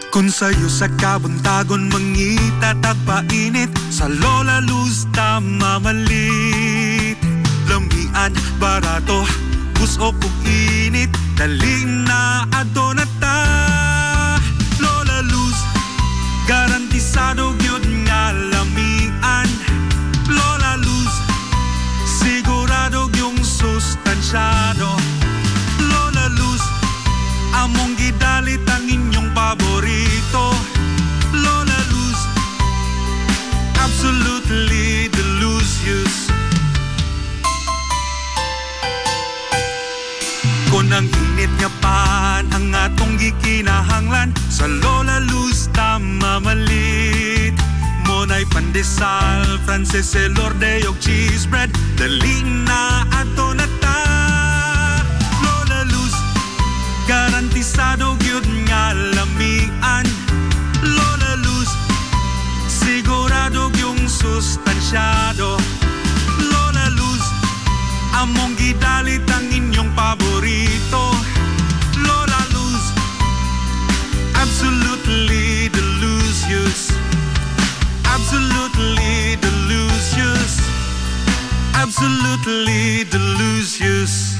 Kung sa'yo sa kabuntagon mangita tagpainit, sa Lola Luz tamamalit. Lamian, barato, gusto kong init, dali na ato na ta. Lola Luz, garantisado yun nga lamian. Lola Luz, sigurado yung sustansyado. Lola Luz, among gidalit ang inyong paborito. Lola Luz, absolutely delicious. Kung ang init nga pan ang atong gikinahanglan, sa Lola Luz tamamalit. Monay pandesal, Frances Elorde og cheese bread, dali na ato na ta. Lola Luz, garantisado gyud nga lamian. Lola Luz, sigurado yung sustansyado. Lola Luz, among gidalit ang inyong paborito. Lola Luz, absolutely delicious. Absolutely delicious. Absolutely delicious.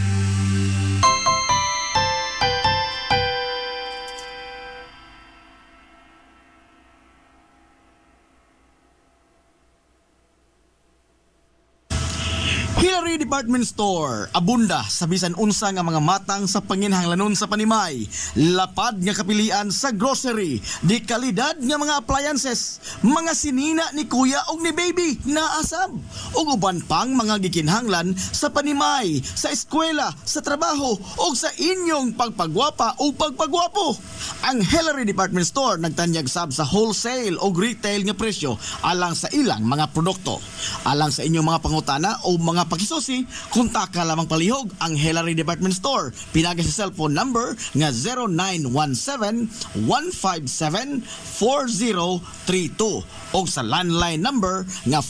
Hillary Department Store, abunda sa bisan unsa nga mga matang sa panginhanglanon sa panimay, lapad nga kapilian sa grocery, di kalidad nga mga appliances, mga sinina ni kuya og ni baby na asab, ug uban pang mga gikinhanglan sa panimay, sa eskwela, sa trabaho ug sa inyong pagpagwapa o pagpagwapo. Ang Hillary Department Store nagtanyag sab sa wholesale o retail nga presyo alang sa ilang mga produkto. Alang sa inyong mga pangutana o mga pakisusi, kontak lamang palihog ang Hillary Department Store. Pinagi sa cellphone number nga 0917-157-4032 o sa landline number nga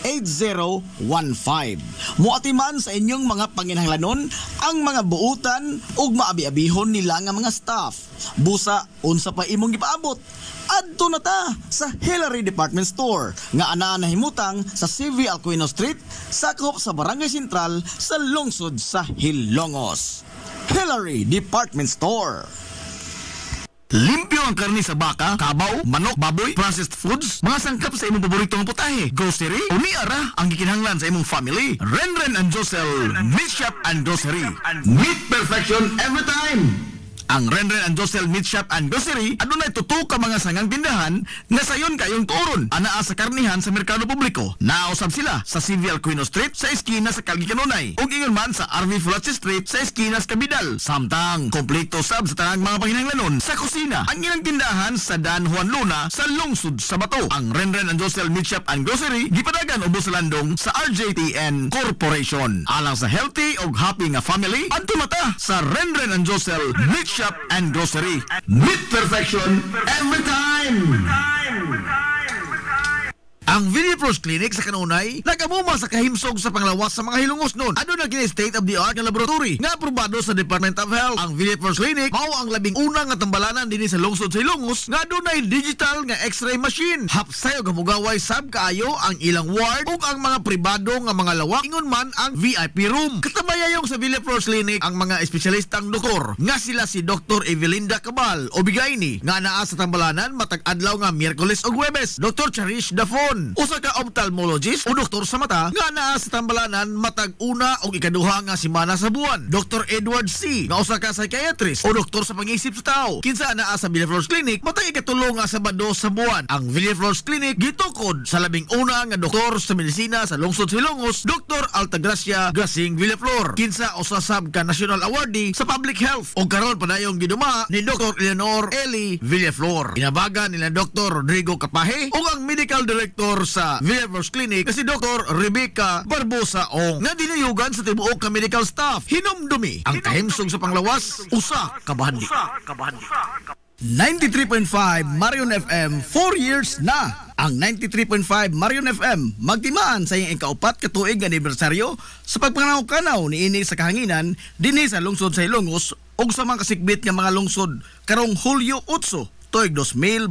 567-8015. Muatiman sa inyong mga panginhanglanon ang mga buutan ug maabi-abihon nila nga mga staff. Busa, unsa pa imong gipaabot? Adto na ta sa Hillary Department Store nga anaa nahimutang sa CV Alcuino Street, sakop sa Barangay Sentral sa lungsod sa Hilongos. Hillary Department Store. Limpyo ang karni sa baka, kabaw, manok, baboy, processed foods, mga sangkap sa imong paboritong putahe, grocery, o niara ang gikinahanglan sa imong family. Renren and Josel Meat Shop and Grocery. Meat perfection every time. Ang Renren and Josel Meat Shop and Grocery adunay tutok ka mga sangang tindahan nga sayon kayong turon anaa sa karnihan sa merkado publiko. Nausab sila sa CV Alcuino Street sa eskina sa Calgary Kanunay ug ingon man sa RV Fulache Street sa eskina sa Cabidal. Samtang kompleto sab sa tanang mga panginhanglanon sa kusina. Ang ilang tindahan sa Dan Juan Luna sa lungsod sa Bato. Ang Renren and Josel Meat Shop and Grocery gipadagan ubos sa landong sa RJTN Corporation. Alang sa healthy ug happy nga family, adto mata sa Renren and Josel Meat Shop and Grocery. Meat perfection every time. Ang Villaflores Clinic sa Kanunay nagamuma sa kahimsog sa panglawas sa mga Hilongos noon. Ano na kini state-of-the-art nga laboratory nga aprobado sa Department of Health. Ang Villaflores Clinic mao ang labing una nga tambalanan dinhi sa lungsod sa Hilongos nga adunay digital nga X-ray machine. Hapsay og gamugaway sab kaayo ang ilang ward ug ang mga pribado nga mga lawak ingon man ang VIP room. Katabayayong sa Villaflores Clinic ang mga espesyalistang doktor nga sila si Dr. Evelinda Cabal o Bigayni nga naa sa tambalanan matag adlaw nga Miyerkules ug Huwebes. Dr. Cherish Dafon, usa ka ophthalmologist o doktor sa mata nga naa sa tambalanan matag una o ikaduha nga semana sa buwan. Dr. Edward C. nga usa ka psychiatrist o doktor sa pang-isip sa tao. Kinsa naa sa Villaflores Clinic matag ikatulo nga Sabado sa buwan. Ang Villaflores Clinic gitukod sa labing una nga doktor sa medisina sa lungsod sa Hilongos, Dr. Altagracia Gasing Villaflor. Kinsa usa sab ka national awardee sa public health o karon padayong giduma ni Dr. Eleanor Eli Villaflor. Inabagan nila Dr. Rodrigo Capahe o ang medical director sa Villaflores Clinic kasi Dr. Rebecca Barbosa Ong nga dinayugan sa tibuok ka medical staff. Hinumdumi ang kahimsog sa panglawas, usa ka bahandi. 93.5 Marion FM 4 years na. Ang 93.5 Marion FM magtimaan sa iyang ikaupat katuig nga anibersaryo sa pagpanganaw-kanaw ni ini sa kahanginan dinhi sa lungsod sa Ilongos ug sa mga kasikbit nga mga lungsod karong Hulyo 8 tuig 2025.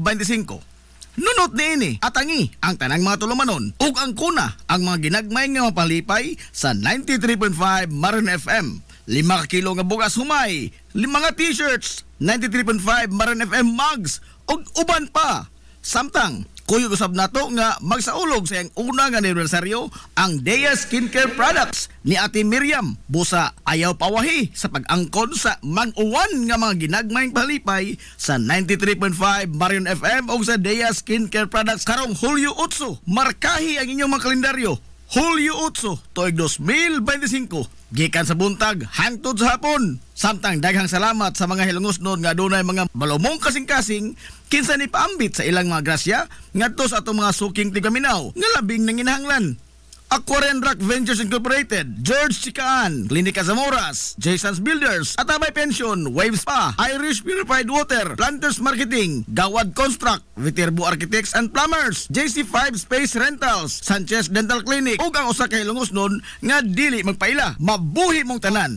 Nunot ni ini atangi ang tanang mga tulumanon ug ang kuna ang mga ginagmay nga mapalipay sa 93.5 Marion FM. 5 kilo nga bugas humay, 5 nga t-shirts, 93.5 Marion FM mugs ug uban pa. Samtang kuyog usab nato nga magsaulog sa iyang una nga anibersaryo ang Dea Skincare Products ni Ate Miriam. Busa ayaw pawahi sa pag-angkon sa mag-uwan nga mga ginagmayng palipay sa 93.5 Marion FM o sa Dea Skincare Products karong Hulyo 8. Markahi ang inyong mga kalendaryo. Hulyo 8 tuig 2025. Gikan sa buntag hangtod sa hapon. Samtang daghang salamat sa mga hilungosnon nga adunay mga balumong kasing-kasing kinsa ni paambit sa ilang mga grasya ngadto sa atong mga suking tigaminaw nga labing nanginahanglan. Aquarian Rock Ventures Incorporated, George Chikaan, Klinika Zamoras, Jason's Builders, Atabay Pension, Waves Spa, Irish Purified Water, Planters Marketing, Gawad Construct, Viterbo Architects and Plumbers, JC5 Space Rentals, Sanchez Dental Clinic, ug ang usa ka hilungosnon nga dili magpaila. Mabuhi mong tanan.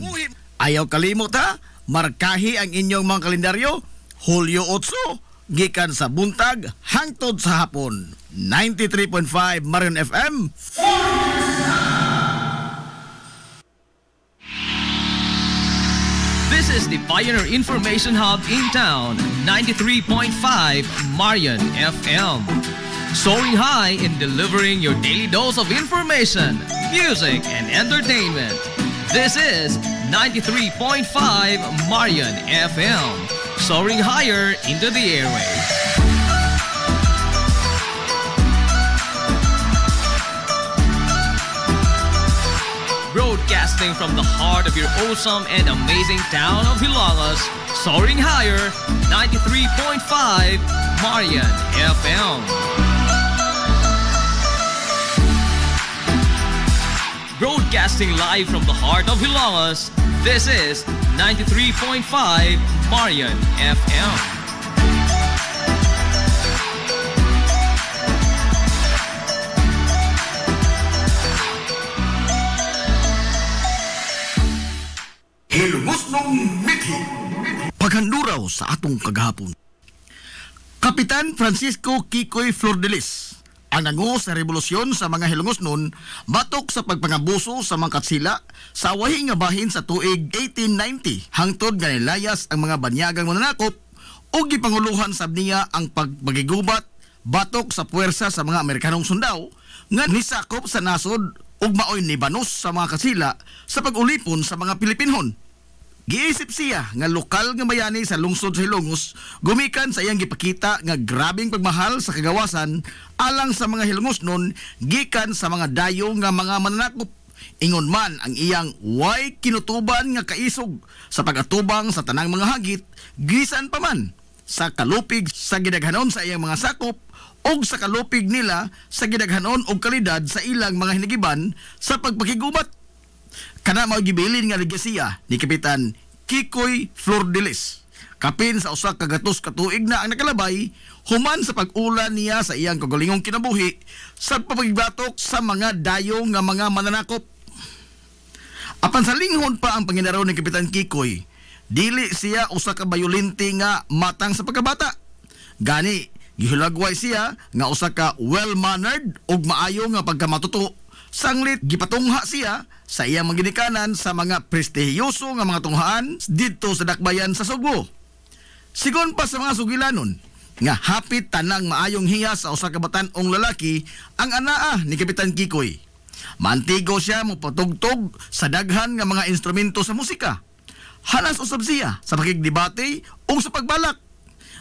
Ayaw kalimot ha, markahi ang inyong mga kalendaryo. Hulyo 8, gikan sa buntag hangtod sa hapon. 93.5 Marion FM. This is the Pioneer Information Hub in town, 93.5 Marion FM. Soaring high in delivering your daily dose of information, music, and entertainment. This is 93.5 Marion FM. Soaring higher into the airwaves. Broadcasting from the heart of your awesome and amazing town of Hilalas, soaring higher, 93.5 Marion FM. Broadcasting live from the heart of Hilalas, this is 93.5 Marion FM. Hilungosnong mithi. Paghanduraw sa atong kagahapon. Kapitan Francisco Kikoy Flordelis ang nangu sa revolusyon sa mga hilungosnon batok sa pagpangabuso sa mga katsila sa wahi nga bahin sa tuig 1890 hangtod nga nilayas ang mga banyagang mananakop o gipanguluhan sab niya ang pagpagigubat batok sa puwersa sa mga Amerikanong sundao nga nisakop sa nasod ug maoy nibanos sa mga katsila sa pag-ulipon sa mga Pilipinhon. Giisip siya nga lokal nga bayani sa lungsod sa Hilongos gumikan sa iyang gipakita nga grabing pagmahal sa kagawasan alang sa mga hilongosnon gikan sa mga dayo nga mga mananakop. Ingon man ang iyang way kinutuban nga kaisog sa pagatubang sa tanang mga hagit gisan pa man sa kalupig sa gidaghanon sa iyang mga sakop og sa kalupig nila sa gidaghanon og kalidad sa ilang mga hinigiban sa pagpakigubat. Kana mao gibilin nga legasiya ni Kapitan Kikoy Flordelis. Kapin sa usa ka gatos ka tuig na ang nakalabay human sa pag-ulan niya sa iyang kagalingong kinabuhi sa pagbatok sa mga dayo nga mga mananakop. Apan sa linghon pa ang panginaraw ni Kapitan Kikoy, dili siya usa ka bayolente nga matang sa pagkabata. Gani gihulagway siya nga usa ka well-mannered ug maayo nga pagkamatuto. Sanglit gipatungha siya sa iyang mga ginikanan sa mga prestihiyoso nga mga tunghaan didto sa dakbayan sa Sugbo. Sigon pa sa mga sugilanon nga hapit tanang maayong hiya sa usa ka batan-ong lalaki ang anaa ni Kapitan Kikoy. Mantigo siya mopatugtog sa daghan nga mga instrumento sa musika. Hanas usab siya sa pakigdebate ug sa pagbalak.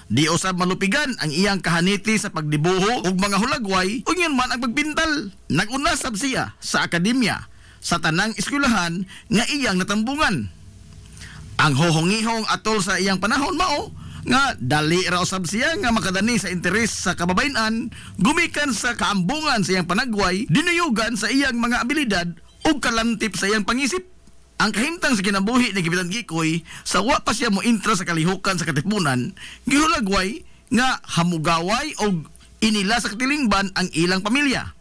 Di usab malupigan ang iyang kahaniti sa pagdibuho ug mga hulagway ug yun man ang pagpintal. Nagunasab siya sa akademya sa tanang eskwelahan nga iyang natambungan. Ang hohongihong atol sa iyang panahon mao nga dali ra usab siya nga makadani sa interes sa kababayen-an gumikan sa kaambungan sa iyang panagway dinuyugan sa iyang mga abilidad ug kalantip sa iyang pangisip. ang kahimtang sa kinabuhi ni Kapitan Kikoy sa wa pa siya mo intra sa kalihukan sa katipunan, gihulagway nga hamugaway o inila sa katilingban ang ilang pamilya.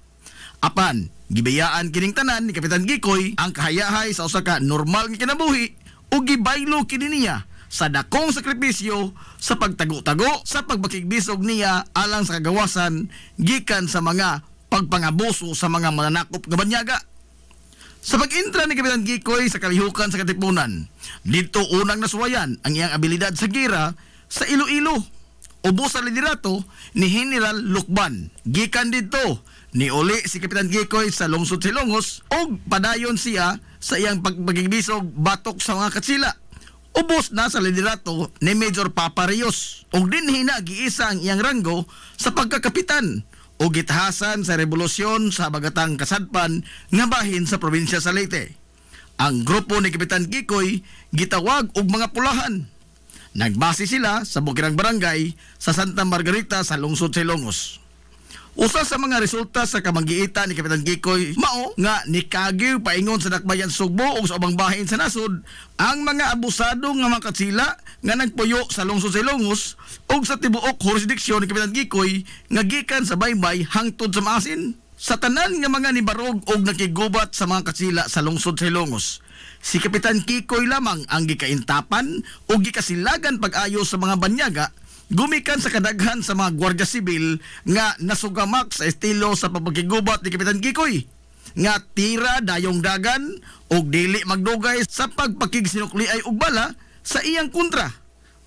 Apan, gibayaan kining tanan ni Kapitan Kikoy ang kahayahay sa usa ka normal nga kinabuhi o gibaylo kini niya sa dakong sakripisyo sa pagtago-tago sa pagbakigbisog niya alang sa kagawasan gikan sa mga pagpangabuso sa mga mananakop nga banyaga. Sa pag-intra ni Kapitan Kikoy sa kalihukan sa katipunan, dito unang nasuwayan ang iyang abilidad sa gira sa Iloilo. Ubos sa liderato ni General Lukban. Gikan dito ni uli si Kapitan Kikoy sa lungsod Silongos o padayon siya sa iyang pagpagigbisog batok sa mga katsila. Ubos na sa liderato ni Major Papa Rios o dinhi na giisa ang iyang ranggo sa pagkakapitan o gitahasan sa revolusyon sa Bagatang Kasadpan nga bahin sa probinsya sa Leyte. Ang grupo ni Kapitan Kikoy gitawag og mga pulahan. Nagbase sila sa bukirang barangay sa Santa Margarita sa lungsod Silongos. Usa sa mga resulta sa kamanggiitan ni Kapitan Kikoy mao nga nikagiw paingon sa dakbayan Sugbo o sa ubang bahin sa nasod ang mga abusado nga mga katsila nga nagpuyo sa lungsod Silongos o sa tibuok jurisdiksyon ni Kapitan Kikoy nga gikan sa baybay hangtod sa maasin. Sa tanan nga mga nibarog o nakigubat sa mga katsila sa lungsod Silongos, si Kapitan Kikoy lamang ang gikaintapan o gikasilagan pag-ayo sa mga banyaga gumikan sa kadaghan sa mga Gwardiya Sibil nga nasugamak sa estilo sa pagpagigubat ni Kapitan Kikoy nga tira dayong dagan o dili magdugay sa pagpakigsinukliay og bala sa iyang kontra.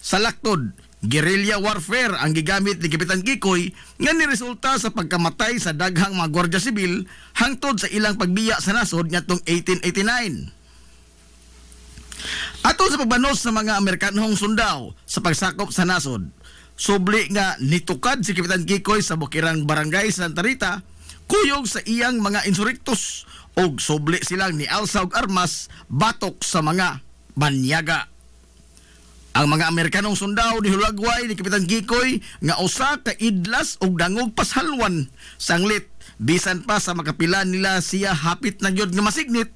Sa laktod, guerrilla warfare ang gigamit ni Kapitan Kikoy nga niresulta sa pagkamatay sa daghang mga Gwardiya Sibil hangtod sa ilang pagbiya sa nasod ngadtong 1889. Ato sa pagbanos sa mga Amerikanhong sundao sa pagsakop sa nasod, subli nga nitukad si Kapitan Kikoy sa bukirang barangay sa Santa Rita, kuyog sa iyang mga insurrectos og subli silang ni alsa og armas batok sa mga banyaga. Ang mga Amerikanong sundao ni hulagway ni Kapitan Kikoy nga usa ka idlas og dangog pasalwan sanglit bisan pa sa makapilan nila siya hapit na gyud nga masignit.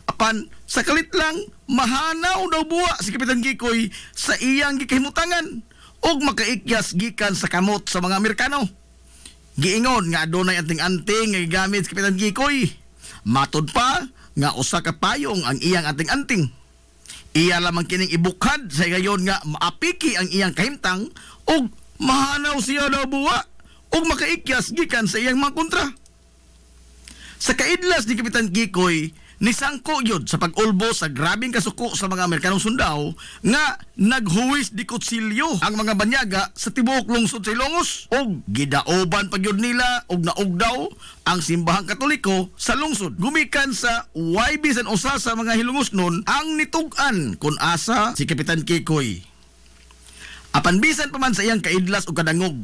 Apan sa kalit lang mahanaw daw buwa si Kapitan Kikoy sa iyang gikahimutangan og makaikyas gikan sa kamot sa mga Amerikano. Giingon nga adunay anting-anting nga gigamit si Kapitan Kikoy. Matod pa nga usa ka payong ang iyang anting-anting. Iya lamang kining ibukhad sa gayon nga maapiki ang iyang kahimtang og mahanaw siya daw buwa og makaikyas gikan sa iyang mga kontra. Sa kaidlas ni Kapitan Kikoy, nisangko yun sa pag-ulbo sa grabing kasuko sa mga Amerikanong sundao nga naghuwis di kutsilyo ang mga banyaga sa tibuok lungsod sa Ilongos o gidaoban pa yun nila og naugdaw ang simbahang Katoliko sa lungsod. Gumikan sa YB san usa sa mga Hilongos nun ang nitug-an kun asa si Kapitan Kikoy. Apan bisan pa man sa iyang kaidlas o kadangog,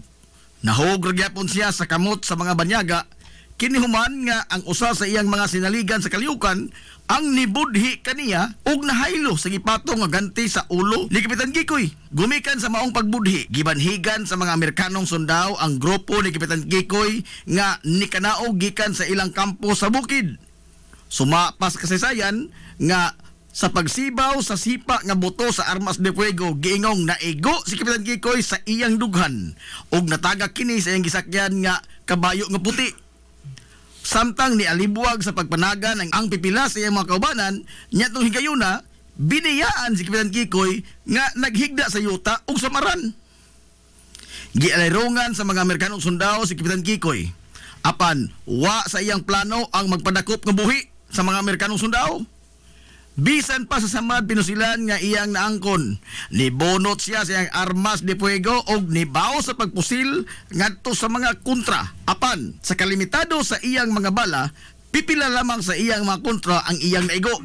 nahog ragyapon siya sa kamot sa mga banyaga. Kinihuman nga ang usa sa iyang mga sinaligan sa kaliukan ang nibudhi kaniya og nahaylo sa gipatong nga ganti sa ulo ni Kapitan Kikoy. Gumikan sa maong pagbudhi, gibanhigan sa mga Amerikanong sundao ang grupo ni Kapitan Kikoy nga nikanaog gikan sa ilang kampo sa bukid. Sumapas kasaysayan nga sa pagsibaw sa sipa nga boto sa armas de fuego, giingong naigo si Kapitan Kikoy sa iyang dughan og natagak kini sa iyang gisakyan nga kabayo nga puti. Samtang ni alibuwag sa pagpanagan ang pipila sa iyang mga kaubanan, nyatong higayuna, biniyaan si Kapitan Kikoy nga naghigda sa yuta ug samaran. Gialayrungan sa mga Amerikanong sundao si Kapitan Kikoy. Apan, wa sa iyang plano ang magpadakop nga buhi sa mga Amerikanong sundao. Bisan pa sa samad pinusilan nga iyang naangkon, nibonot siya sa iyang armas de fuego og nibaw sa pagpusil ngadto sa mga kontra. Apan sa kalimitado sa iyang mga bala, pipila lamang sa iyang mga kontra ang iyang naigo.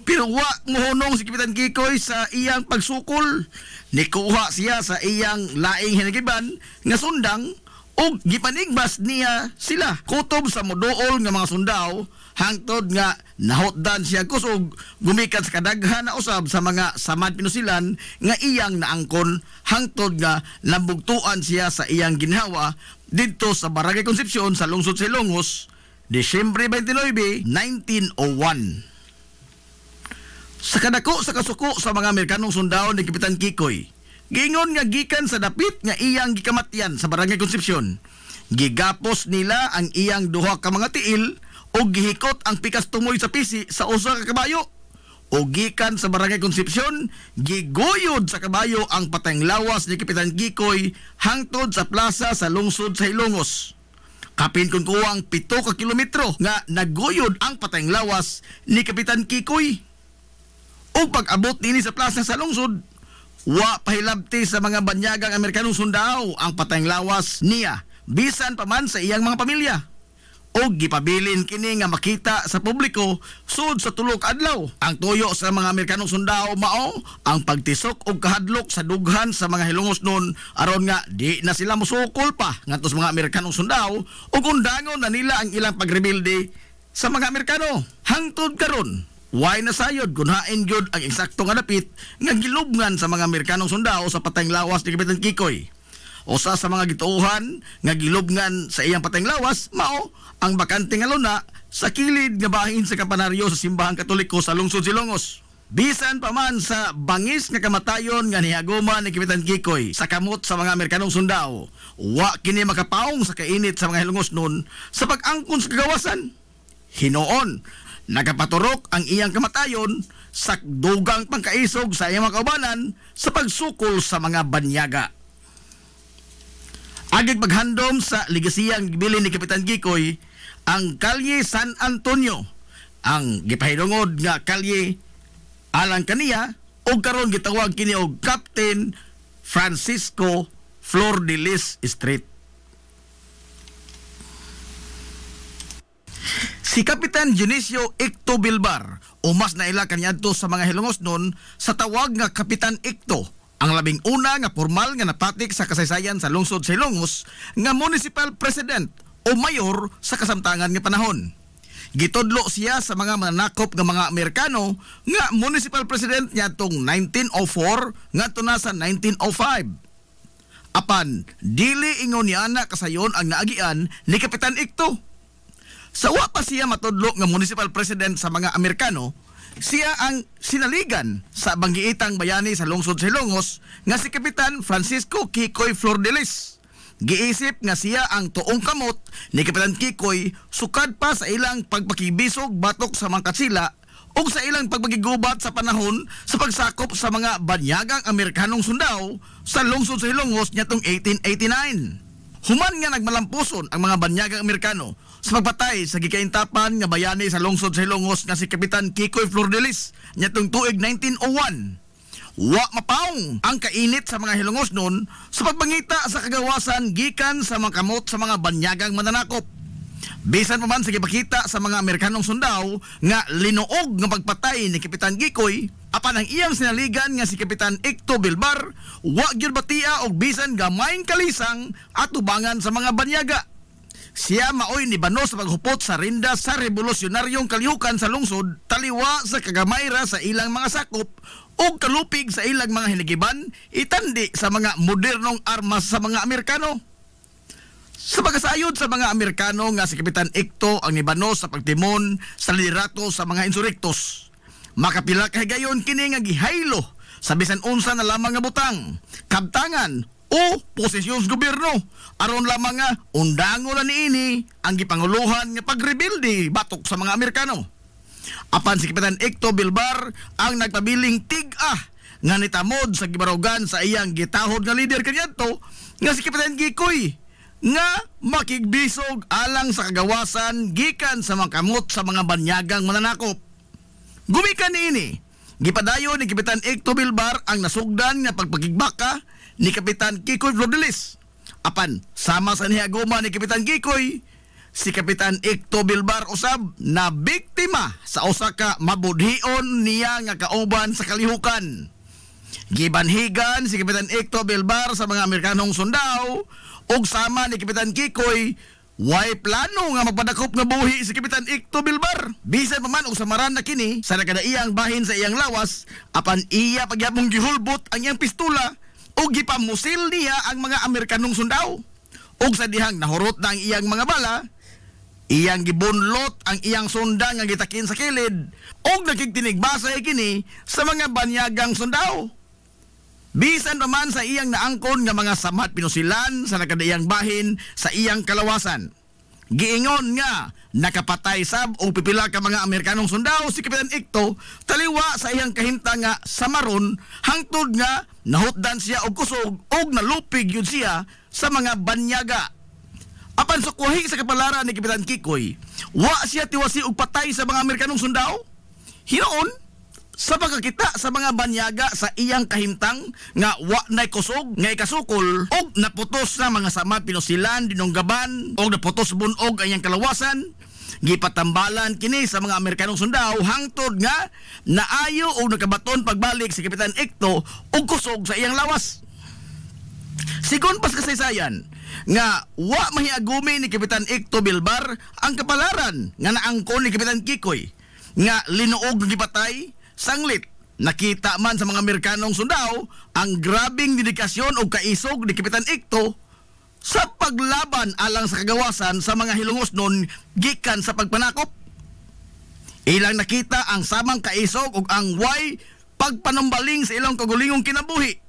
Pero wa mohunong si Kapitan Kikoy sa iyang pagsukol. Nikuha siya sa iyang laing hinagiban nga sundang og gipanigbas niya sila kutob sa moduol nga mga sundao hangtod nga nahotdan siya kusog gumikan sa kadaghan na usab sa mga samad pinusilan nga iyang naangkon hangtod nga nabugtuan siya sa iyang ginhawa didto sa Barangay Concepcion sa lungsod sa Ilongos, Disyembre 29, 1901. Sa kadako sa kasuko sa mga Amerikanong sundao ni Kapitan Kikoy, giingon nga gikan sa dapit nga iyang gikamatyan sa Barangay Concepcion. Gigapos nila ang iyang duha ka mga tiil o gihikot ang pikas tumoy sa pisi sa usa ka kabayo. O gikan sa Barangay Concepcion, giguyod sa kabayo ang patayng lawas ni Kapitan Kikoy hangtod sa plaza sa lungsod sa Ilongos. Kapin kun kuwang 7 ka kilometro nga naguyod ang patayng lawas ni Kapitan Kikoy. O pag-abot nini sa plaza sa lungsod, wa pahilabti sa mga banyagang Amerikanong sundao ang patayng lawas niya, bisan pa man sa iyang mga pamilya. O gipabilin kini nga makita sa publiko sud sa tulo ka adlaw. Ang tuyo sa mga Amerikanong sundao mao ang pagtisok og kahadlok sa dughan sa mga Hilongos nun aron nga di na sila musukol pa ngadto sa mga Amerikanong sundao ug undangon na nila ang ilang pagrebelde sa mga Amerikano. Hangtod karon, way nasayod kunhain gyud ang eksakto nga dapit nga gilubngan sa mga Amerikanong sundao sa patayng lawas ni Kapitan Kikoy. Usa sa mga gituohan nga gilubngan sa iyang patayng lawas mao ang bakante nga luna sa kilid nga bahin sa kampanaryo sa Simbahang Katoliko sa lungsod Silongos. Bisan pa man sa bangis nga kamatayon nga niaguma ni Kapitan Kikoy sa kamot sa mga Amerikanong sundao, wa kini makapaong sa kainit sa mga Hilongos nun sa pag-angkon sa kagawasan. Hinoon, nagapaturok ang iyang kamatayon sa dugang pangkaisog sa iyang mga kaubanan sa pagsukol sa mga banyaga. Agig paghandom sa ligasiyang gibilin ni Kapitan Kikoy ang Kalye San Antonio, ang gipahidungod nga kalye alang kaniya o karon gitawag kini og Captain Francisco Flor de Lis Street. Si Kapitan Dionisio Icto Bilbar o mas naila kaniadto sa mga Hilongos nun sa tawag nga Kapitan Icto, ang labing una nga formal nga napatik sa kasaysayan sa lungsod sa Hilongos nga municipal president o mayor sa kasamtangan nga panahon. Gitudlo siya sa mga mananakop nga mga Amerikano nga municipal president niya tong 1904 ngadto na sa 1905. Apan dili ingon niya na kasayon ang naagian ni Kapitan Icto. Sa wa pa siya matudlo nga municipal president sa mga Amerikano, siya ang sinaligan sa banggiitang bayani sa lungsod sa Hilongos nga si Kapitan Francisco Kikoy Flor de Lis. Giisip nga siya ang tuong kamot ni Kapitan Kikoy sukad pa sa ilang pagpakibisog batok sa mga katsila o sa ilang pagpagigubat sa panahon sa pagsakop sa mga banyagang Amerikanong sundao sa lungsod sa Hilongos nitong 1889. Human nga nagmalampuson ang mga banyagang Amerikano sa pagpatay sa gikaintapan nga bayani sa lungsod sa Hilongos nga si Kapitan Kikoy Flor de Lis nitong tuig 1901. Wa mapaong ang kainit sa mga Hilongos nun sa pagbangita sa kagawasan gikan sa mga kamot sa mga banyagang mananakop. Bisan pa man sa gipakita sa mga Amerikanong sundao nga linuog nga pagpatay ni Kapitan Kikoy, apan ang iyang sinaligan nga si Kapitan Icto Bilbar, wa gyud batia og bisan gamayng kalisang at tubangan sa mga banyaga. Siya maoy ni bano sa paghupot sa rinda sa revolusyonaryong kalihukan sa lungsod, taliwa sa kagamayra sa ilang mga sakop o kalupig sa ilang mga hinigiban, itandi sa mga modernong armas sa mga Amerikano. Sa pagkasayod sa mga Amerikano nga si Kapitan Icto ang nibano sa pagtimon sa liderato sa mga insurrektos. Makapila kahigayon kini nga gihaylo sa bisan unsa na lamang nga butang, kabtangan o posisyon sa gobyerno aron lamang nga undango na niini ang gipanguluhan nga pagrebelde batok sa mga Amerikano. Apan si Kapitan Icto Bilbar ang nagpabiling tig-ah nga nitamod sa gibarugan sa iyang gitahod nga leader kaniadto nga si Kapitan Kikoy nga makigbisog alang sa kagawasan gikan sa mga kamot sa mga banyagang mananakop. Gumikan niini, gipadayon ni Kapitan Icto Bilbar ang nasugdan nga pagpakigbaka ni Kapitan Kikoy Flor de Lis. Apan sama sa nihaguma ni Kapitan Kikoy, si Kapitan Icto Bilbar usab na biktima sa usa ka mabudhion niya nga kauban sa kalihukan. Gibanhigan si Kapitan Icto Bilbar sa mga Amerikanong sundao ug sama ni Kapitan Kikoy, way plano nga magpadakop nga buhi si Kapitan Icto Bilbar. Bisan pa man og samaran na kini sa nakadaiyang bahin sa iyang lawas, apan iya pagyapong gihulbot ang iyang pistola ug gipamusil niya ang mga Amerikanong sundao. Ug sa dihang nahurot na ang iyang mga bala, iyang gibunlot ang iyang sunda nga gitakin sa kilid og nagtigtinigbasay kini sa mga banyagang sundao. Bisan naman sa iyang naangkon nga mga samhat pinusilan sa nakadayang bahin sa iyang kalawasan. Giingon nga nakapatay sab og pipila ka mga Amerikanong sundao si Kapitan Ikto taliwa sa iyang kahimtang nga samaron hangtod nga nahutdan siya og kusog og nalupig yun siya sa mga banyaga. Apan sukuhi sa kapalaran ni Kapitan Kikoy, wa siya tiwasi og patay sa mga Amerikanong sundao. Hinoon sa pagkakita sa mga banyaga sa iyang kahimtang nga wa nay kusog nga ikasukol og naputos na mga samad pinusilan dinunggaban og naputos bunog ang iyang kalawasan, gipatambalan kini sa mga Amerikanong sundao hangtod nga naayo og nakabaton pagbalik si Kapitan Ikto og kusog sa iyang lawas. Sigon pas kasaysayan nga wa mahiagumi ni Kapitan Ikto Bilbar ang kapalaran nga naangkon ni Kapitan Kikoy nga linuog ng gipatay. Sanglit, nakita man sa mga Amerikanong sundao ang grabing dedikasyon o kaisog ni Kapitan Ikto sa paglaban alang sa kagawasan sa mga hilungos nun gikan sa pagpanakop. Ilang nakita ang samang kaisog o ang way pagpanumbaling sa ilang kagulingong kinabuhi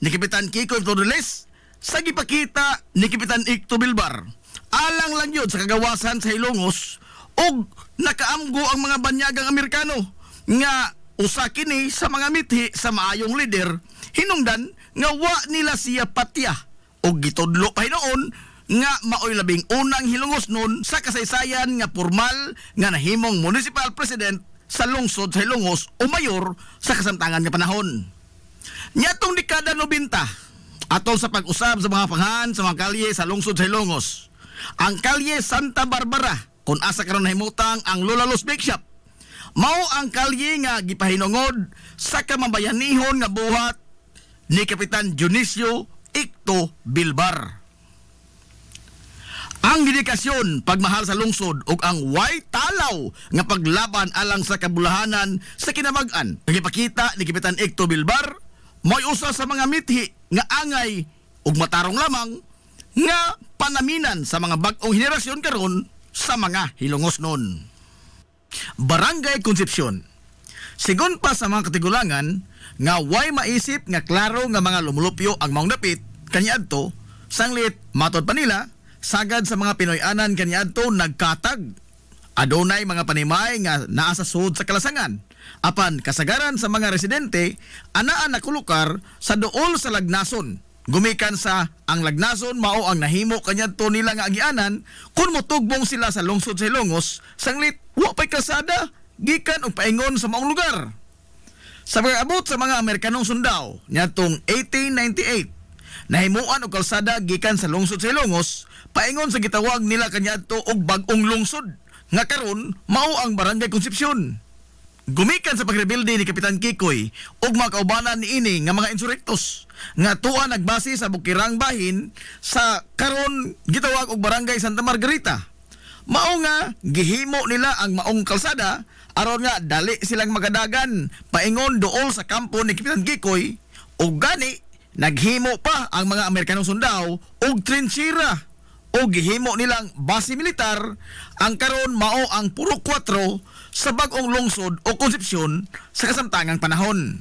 ni Kapitan Kikoy Torres sa gipakita ni Kapitan Ikto Bilbar. Alang lang yun sa kagawasan sa hilungos o nakaamgo ang mga banyagang Amerikano nga usa kini sa mga mithi sa maayong lider hinungdan nga wa nila siya patya og gitudlo pa hinoon nga maoy labing unang hilungos nun sa kasaysayan nga formal nga nahimong municipal president sa lungsod sa Hilongos o mayor sa kasamtangan nga panahon. Nyatong dekada 90 atol sa pag-usab sa mga panghan sa mga kalye sa lungsod sa Hilongos, ang kalye Santa Barbara kung asa karon nahimutang ang Lola Luz Bake Shop mao ang kalye nga gipahinungod sa kamambayanihon nga buhat ni Kapitan Dionisio Ikto Bilbar. Ang dedikasyon, pagmahal sa lungsod ug ang way talaw nga paglaban alang sa kabulahanan sa kinabag-an pagipakita ni Kapitan Ikto Bilbar may usa sa mga mithi nga angay ug matarong lamang nga panaminan sa mga bag-ong henerasyon karon sa mga hilongos nun. Barangay Concepcion. Sigon pa sa mga katigulangan nga way maisip nga klaro nga mga lumulupyo ang maong dapit kaniadto, sanglit matod pa nila sagad sa mga Pinoy-anan kaniadto nagkatag. Adunay mga panimay nga naa sa sud sa kalasangan. Apan kasagaran sa mga residente anaan nakulukar sa duol sa lagnason. Gumikan sa ang lagnason mao ang nahimo kaniadto nila nga agianan kun motugbong sila sa lungsod sa Hilongos, sanglit wa pay kalsada gikan og paingon sa maong lugar. Sa pag-abot sa mga Amerikanong sundao niadtong 1898, nahimuan og kalsada gikan sa lungsod sa Hilongos paingon sa gitawag nila kaniadto og bag-ong lungsod nga karon mao ang Barangay Concepcion. Gumikan sa pagrebilde ni Kapitan Kikoy ug mga kaubanan niini nga mga insurektos nga tuwa nagbase sa bukirang bahin sa karon gitawag og Barangay Santa Margarita. Mao nga gihimo nila ang maong kalsada aron nga dali silang magadagan paingon duol sa kampo ni Kapitan Kikoy ug gani naghimo pa ang mga Amerikanong sundao og trinchera o gihimo nilang base militar ang karon mao ang puro 4 sa bag-ong lungsod o Concepcion sa kasamtangang panahon.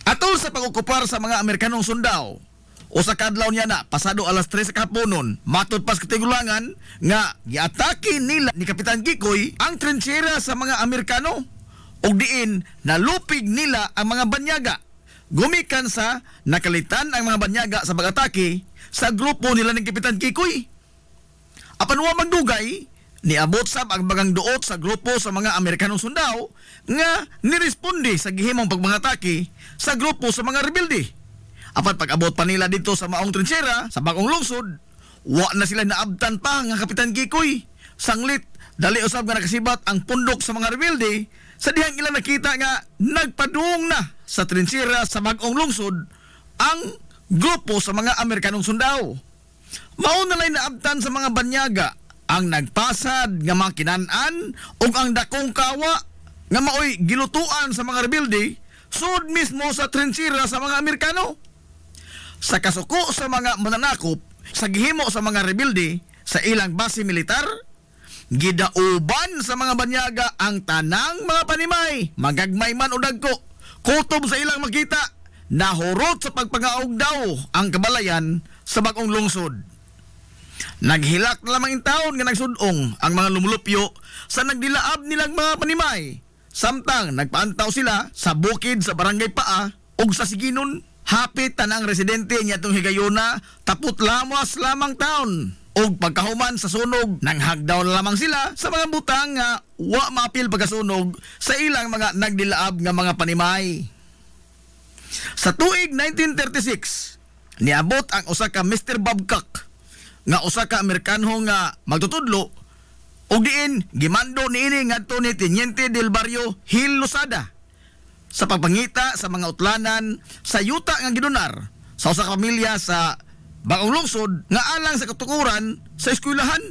Atol sa pag-okupar sa mga Amerikanong sundao, o sa kadlaw niya na pasado alas 3 sa kahaponon, matod pas katigulangan nga giatake nila ni Kapitan Kikoy ang trinchera sa mga Amerikano ug diin nalupig nila ang mga banyaga. Gumikan sa nakalitan ang mga banyaga sa pag-atake sa grupo nila ni Kapitan Kikoy. Apan wa magdugay niabot sab ang bagang duot sa grupo sa mga Amerikanong sundao nga niresponde sa gihimong pagmangatake sa grupo sa mga rebelde. Apat pag-abot pa nila dito sa maong trinchera sa bagong lungsod, wa na sila naabtan pa nga Kapitan Kikoy. Sanglit, dali usab nga nakasibat ang pundok sa mga rebelde sa dihang ilang nakita nga nagpadung na sa trinchera sa bagong lungsod ang grupo sa mga Amerikanong sundao. Mao na lay naabtan sa mga banyaga ang nagpasad nga mga kinan-an ug ang dakong kawa nga maoy gilutuan sa mga rebelde sud mismo sa trinchera sa mga Amerikano. Sa kasuko sa mga mananakop sa gihimo sa mga rebelde sa ilang base militar, gidauban sa mga banyaga ang tanang mga panimay, magagmay man o dagko. Kutob sa ilang makita, nahurot sa pagpangaog daw ang kabalayan sa bagong lungsod. Naghilak na lamang taon nga nagsudong ang mga lumulupyo sa nagdilaab nilang mga panimay. Samtang nagpaantaw sila sa bukid sa barangay Paa ug sa Siginon. Hapit tanang residente niya itong higayuna, tapot lamos lamang taon. Og pagkahuman sa sunog, nanghagdaw na lamang sila sa mga butang nga wa maapil pagkasunog sa ilang mga nagdilaab nga mga panimay. Sa tuig 1936, niabot ang usa ka Mr. Babcock nga usa ka Amerikanho nga magtutudlo og diin gimando niini ngadto ni Teniente del Barrio Gil Losada sa pagpangita sa mga utlanan sa yuta nga gidonar sa usa ka pamilya sa bagong lungsod nga alang sa katukuran sa eskwelahan.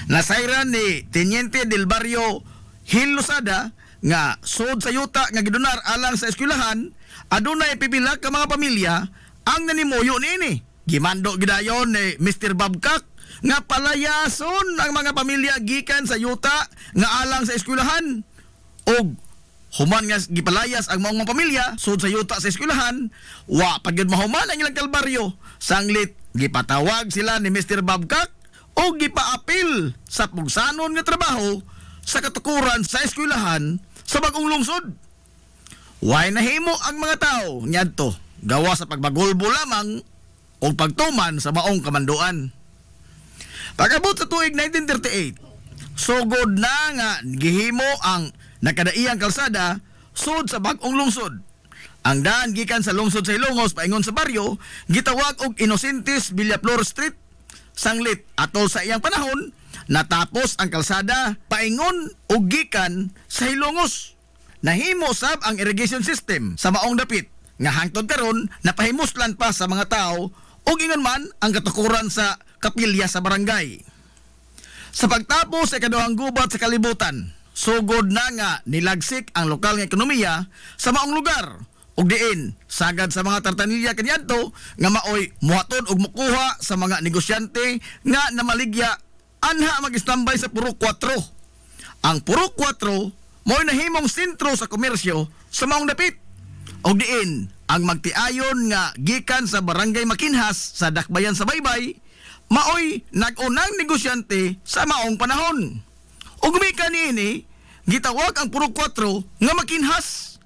Nasayran ni Teniente del Barrio Gil Losada nga sud sa yuta nga gidonar alang sa eskwelahan, adunay pipila ka mga pamilya ang nanimuyo niini. Gimando gidayon ni Mr. Babcock nga palayason ang mga pamilya gikan sa yuta nga alang sa eskwelahan. Og human nga gipalayas ang mga pamilya sud sa yuta sa eskwelahan, wa pagyud mahuman ang ilang kalbaryo. Sanglit gipatawag sila ni Mr. Babcock o gipaapil sa pugsanon nga trabaho sa katukuran sa eskwelahan sa bagong lungsod. Way nahimo ang mga tao nyadto gawa sa pagbagulbo lamang o pagtuman sa maong kamanduan. Pagabot sa tuig 1938, sugod na nga gihimo ang nakadaiyang kalsada sud sa bagong lungsod. Ang daan gikan sa lungsod sa Ilongos paingon sa baryo gitawag og Inocentes Villaflor Street. Sanglit atol sa iyang panahon natapos ang kalsada paingon og gikan sa Ilongos. Nahimo sab ang irrigation system sa maong dapit nga hangtod karon napahimuslan pa sa mga tao ug ingon man ang katukuran sa kapilya sa barangay. Sa pagtapos sa ikaduhang gubat sa kalibutan, sugod na nga nilagsik ang lokal nga ekonomiya sa maong lugar. Ug diin sagad sa mga tartanilya kaniadto nga maoy muhaton og mukuha sa mga negosyante nga namaligya anha mag-istambay sa Purok 4. Ang Purok 4 mo'y nahimong sentro sa komersyo sa maong dapit. Og diin ang magtiayon nga gikan sa barangay Makinhas sa Dakbayan sa Baybay, maoy nag-unang negosyante sa maong panahon. Ug gumikan niini gitawag ang Purok 4 nga Makinhas.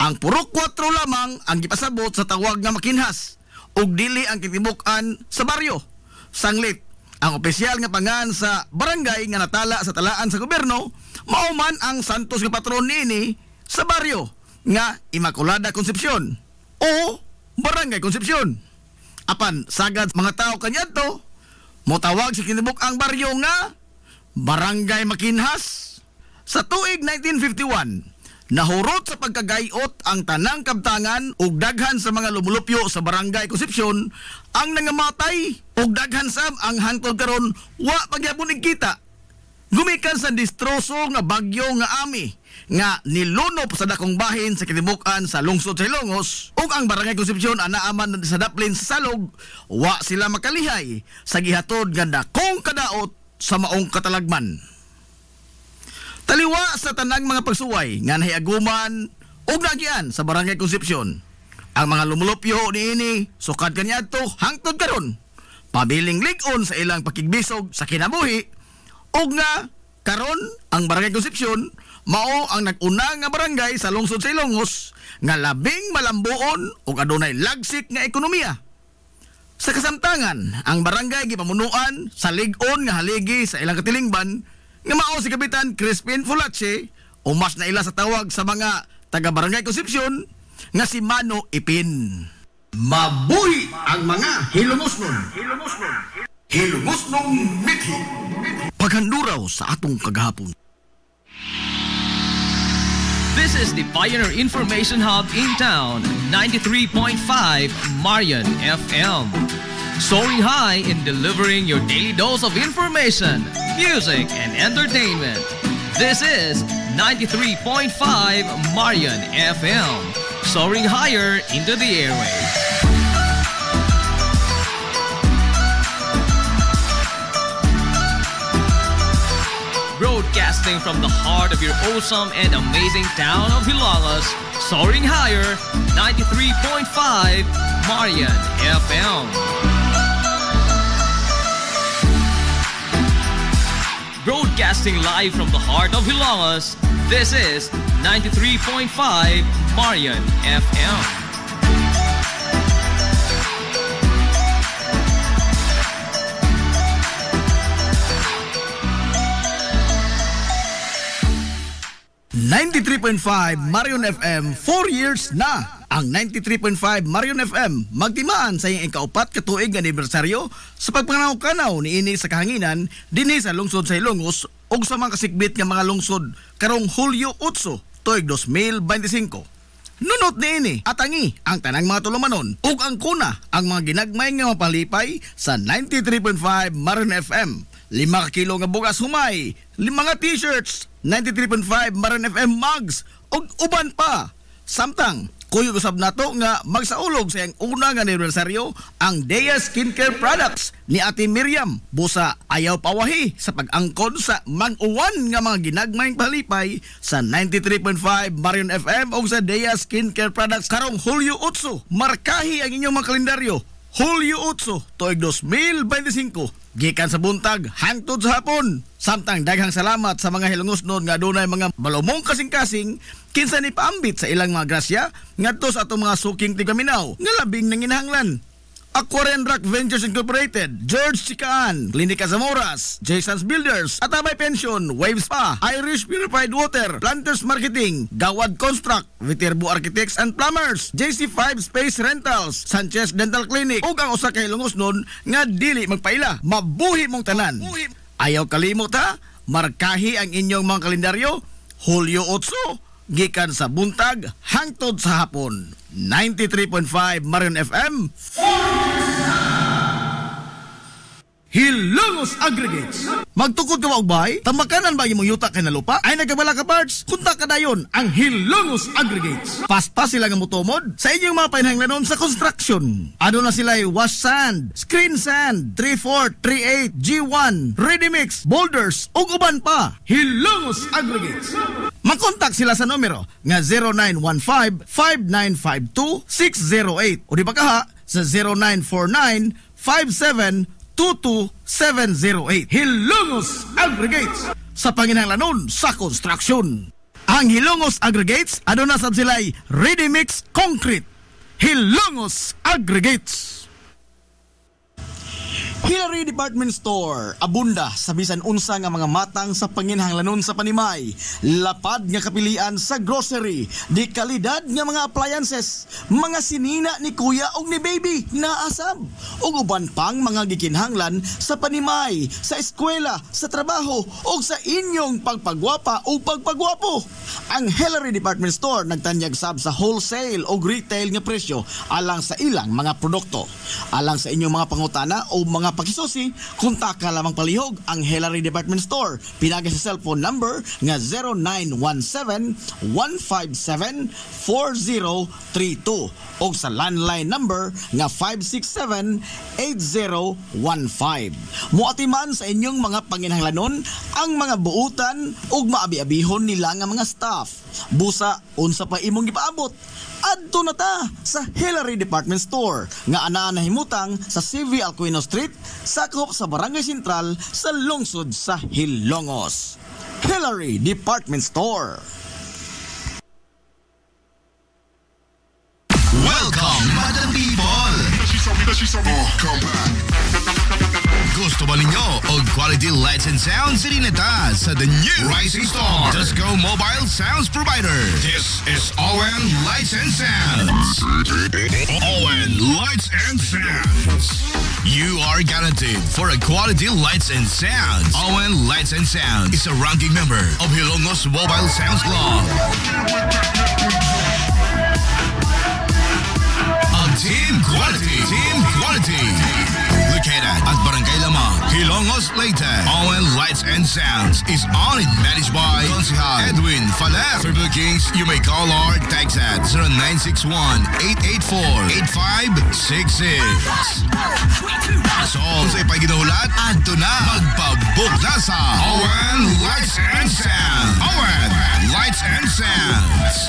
Ang Purok 4 lamang ang gipasabot sa tawag nga Makinhas ug dili ang kitibuk-an sa baryo. Sanglit ang opisyal nga pangan sa barangay nga natala sa talaan sa gobyerno mao man ang santos nga patron niini sa baryo nga Immaculada Concepcion o Barangay Concepcion. Apan sagad mga tao kaniadto motawag sa kinibuk ang baryo nga Barangay Makinhas. Sa tuig 1951, nahurot sa pagkagayot ang tanang kabtangan ug daghan sa mga lumulupyo sa Barangay Concepcion ang nangamatay ug daghan sab ang hangtod karon wa pagyapon igkita. Gumikan sa distroso nga bagyo nga Ami nga nilunop sa dakong bahin sa kitibukan sa lungsod sa Ilongos ug ang Barangay Concepcion anaaman sa daplin sa salog, wa sila makalihay sa gihatod nga dakong kadaot sa maong katalagman. Taliwa sa tanang mga pagsuway nga nahiaguman ug nagian sa Barangay Concepcion, ang mga lumulupyo niini sukad kaniadto hangtod karon pabiling lig-on sa ilang pakigbisog sa kinabuhi ug nga karon ang Barangay Concepcion mao ang nag-una nga barangay sa lungsod sa Ilongos nga labing malambuon ug adunay lagsik nga ekonomiya. Sa kasamtangan, ang barangay gipamunuan sa lig-on nga haligi sa ilang katilingban nga mao si Kapitan Crispin Fulache o mas na ila sa tawag sa mga taga Barangay Concepcion nga si Mano Ipin. Mabuhi ang mga hilumosnon. Hilumosnong mithi. Paghanduraw sa atong kagahapon. This is the Pioneer Information Hub in town, 93.5 Marian FM. Soaring high in delivering your daily dose of information, music, and entertainment. This is 93.5 Marian FM. Soaring higher into the airwaves. Broadcasting from the heart of your awesome and amazing town of Hilolos, soaring higher, 93.5 Marian FM. Broadcasting live from the heart of Hilolos, this is 93.5 Marian FM. Marion FM, 4 years na. Ang 93.5 Marion FM magtimaan sa iyang ikaupat katuig anibersaryo sa pagpananaw-kanaw ni ini sa kahanginan dinhi sa lungsod sa Ilongos ug sa mga kasikbit nga mga lungsod karong Hulyo 8, tuig 2025. Nunot niini atangi ang tanang mga tulumanon ug ang kuna ang mga ginagmay nga mapalipay sa 93.5 Marion FM. 5 kilo nga bugas humay, 5 nga t-shirts, 93.5 Marion FM mugs ug uban pa. Samtang kuyog usab nato nga magsaulog sa iyang una nga anibersaryo ang Dea Skincare Products ni Ate Miriam. Busa ayaw pawahi sa pag-angkon sa mag-uwan nga mga ginagmayng palipay sa 93.5 Marion FM o sa Dea Skincare Products karong Hulyo 8. Markahi ang inyong mga kalendaryo. Hulyo 8, tuig 2025. Gikan sa buntag hangtod sa hapon. Samtang daghang salamat sa mga hilungosnon nga adunay mga balumong kasing-kasing kinsa ni paambit sa ilang mga grasya ngadto sa atong mga suking tigaminaw nga labing nanginahanglan. Aquarian Rock Ventures Incorporated, George Sikaan, Klinika Zamoras, Jason's Builders, Atabay Pension, Waves Spa, Irish Purified Water, Planters Marketing, Gawad Construct, Viterbo Architects and Plumbers, JC5 Space Rentals, Sanchez Dental Clinic, ug ang usa ka hilungosnon nga dili magpaila, mabuhi mong tanan. Ayaw kalimot ha, markahi ang inyong mga kalendaryo, Hulyo 8, gikan sa buntag hangtod sa hapon. 93.5 Marion FM. Hilongos Aggregates. Magtukod ka ba og bay? Tamakanan ba imong yuta kay na lupa? Ay nagabala ka parts? Kunta ka dayon ang Hilongos Aggregates. Paspas sila nga motomod sa inyong mga panahanglanon sa construction. Ano na sila wash sand, screen sand, 3/4, 3/8, G1, ready mix, boulders ug uban pa. Hilongos Aggregates. Makontak sila sa numero nga 0915-5952-608 o di ba kaha sa 0949-5722-708. Hilongos Aggregates sa panginahanglanon sa construction. Ang Hilongos Aggregates aduna sab sila'y ready mix concrete. Hilongos Aggregates. Hillary Department Store, abunda sa bisan unsa nga mga matang sa panginahanglanon sa panimay, lapad nga kapilian sa grocery, di kalidad nga mga appliances, mga sinina ni kuya ug ni baby naasab, ug uban pang mga gikinhanglan sa panimay, sa eskwela, sa trabaho ug sa inyong pagpagwapa ug pagpagwapo. Ang Hillary Department Store nagtanyag sab sa wholesale ug retail nga presyo alang sa ilang mga produkto. Alang sa inyong mga pangutana o mga pakisusi, kontak ka lamang palihog ang Hillary Department Store. Pinagi sa cellphone number nga 0917-157-4032 o sa landline number nga 567-8015. Muatiman sa inyong mga panginahanglanon ang mga buutan ug maabi-abihon nila nga mga staff. Busa unsa pa imong gipaabot? Adto na ta sa Hillary Department Store nga anaa nahimutang sa CV Alcuino Street, sakop sa Barangay Sentral sa lungsod sa Hilongos. Hillary Department Store. Welcome, Madam People! Come back. Gusto ba ninyo og quality lights and sounds? Sirineta sa the new Rising Star Disco Mobile Sounds Provider. This is Owen Lights and Sounds. Owen Lights and Sounds. You are guaranteed for a quality lights and sounds. Owen Lights and Sounds is a ranking member of Hilongos Mobile Sounds Club. Team Quality. Located at Barangay Lamang, Hilongos. Hilongos, Leyte. OL Lights and Sounds is on and managed by Consihal Edwin Falet. For bookings, you may call or text at 0961-884-8566. So, sa ipaginahulat, adto na magpabook na sa OL Lights and Sounds. OL Lights and Sounds.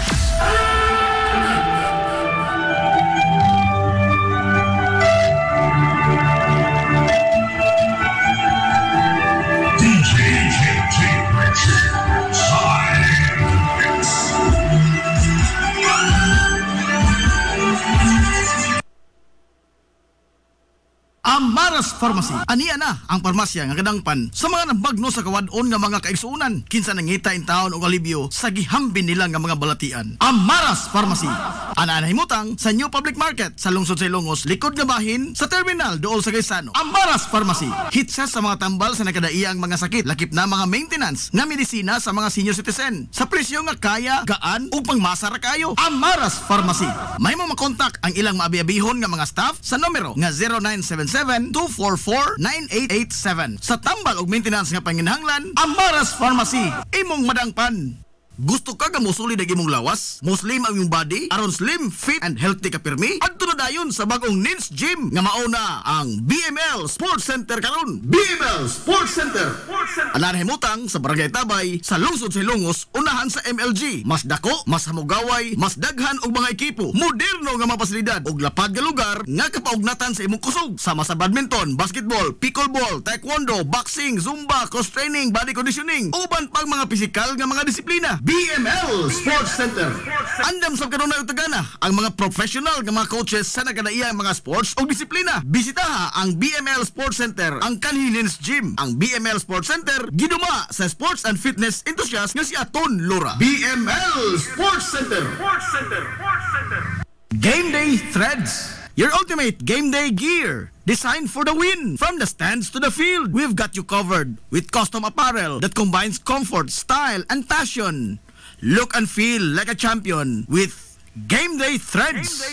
Amaras Pharmacy. Aniya na ang parmasya nga kadangpan sa mga nabagno sa kawadon nga mga kaigsuunan. Kinsa nangita in taon og alibyo sa gihambin nila nga mga balatian. Amaras Pharmacy. Ana himutang sa New Public Market sa lungsod sa Ilongos, likod nga bahin sa terminal dool sa Gaisano. Amaras Pharmacy. Hitsa sa mga tambal sa nakadaiyang mga sakit, lakip na mga maintenance nga medisina sa mga senior citizen sa presyo nga kaya, gaan ug pangmasa ra kayo. Amaras Pharmacy. May mo makontak ang ilang maabi-abihon nga mga staff sa numero nga 0977-244-9887. Sa tambal og maintenance nga panginahanglan, Amaras Pharmacy, imong madangpan. Gusto ka musulid ang imong lawas? Muslim ang imong body? Aron slim, fit, and healthy ka pirmi? Adto na dayon sa bagong Nins Gym nga mauna ang BML Sports Center karon. BML Sports Center. Anan himutang sa Barangay Tabay sa lungsod sa Ilongos, unahan sa MLG. Mas dako, mas hamugaway, mas daghan og mga ekipo. Moderno nga mga pasilidad og lapad nga lugar nga kapaugnatan sa imong kusog. Sama sa badminton, basketball, pickleball, taekwondo, boxing, zumba, cross training, body conditioning, uban pang mga pisikal nga mga disiplina. BML Sports Center. Andam sa kanunay utagana ang mga professional nga mga coaches sa nagkadaiyang mga sports o disiplina. Bisitaha ang BML Sports Center, ang Kanhilins Gym. Ang BML Sports Center giduma sa sports and fitness enthusiast nga si Aton Lora. BML Sports Center. Game Day Threads, your ultimate game day gear. Designed for the win. From the stands to the field, we've got you covered with custom apparel that combines comfort, style, and passion. Look and feel like a champion with Game Day Threads.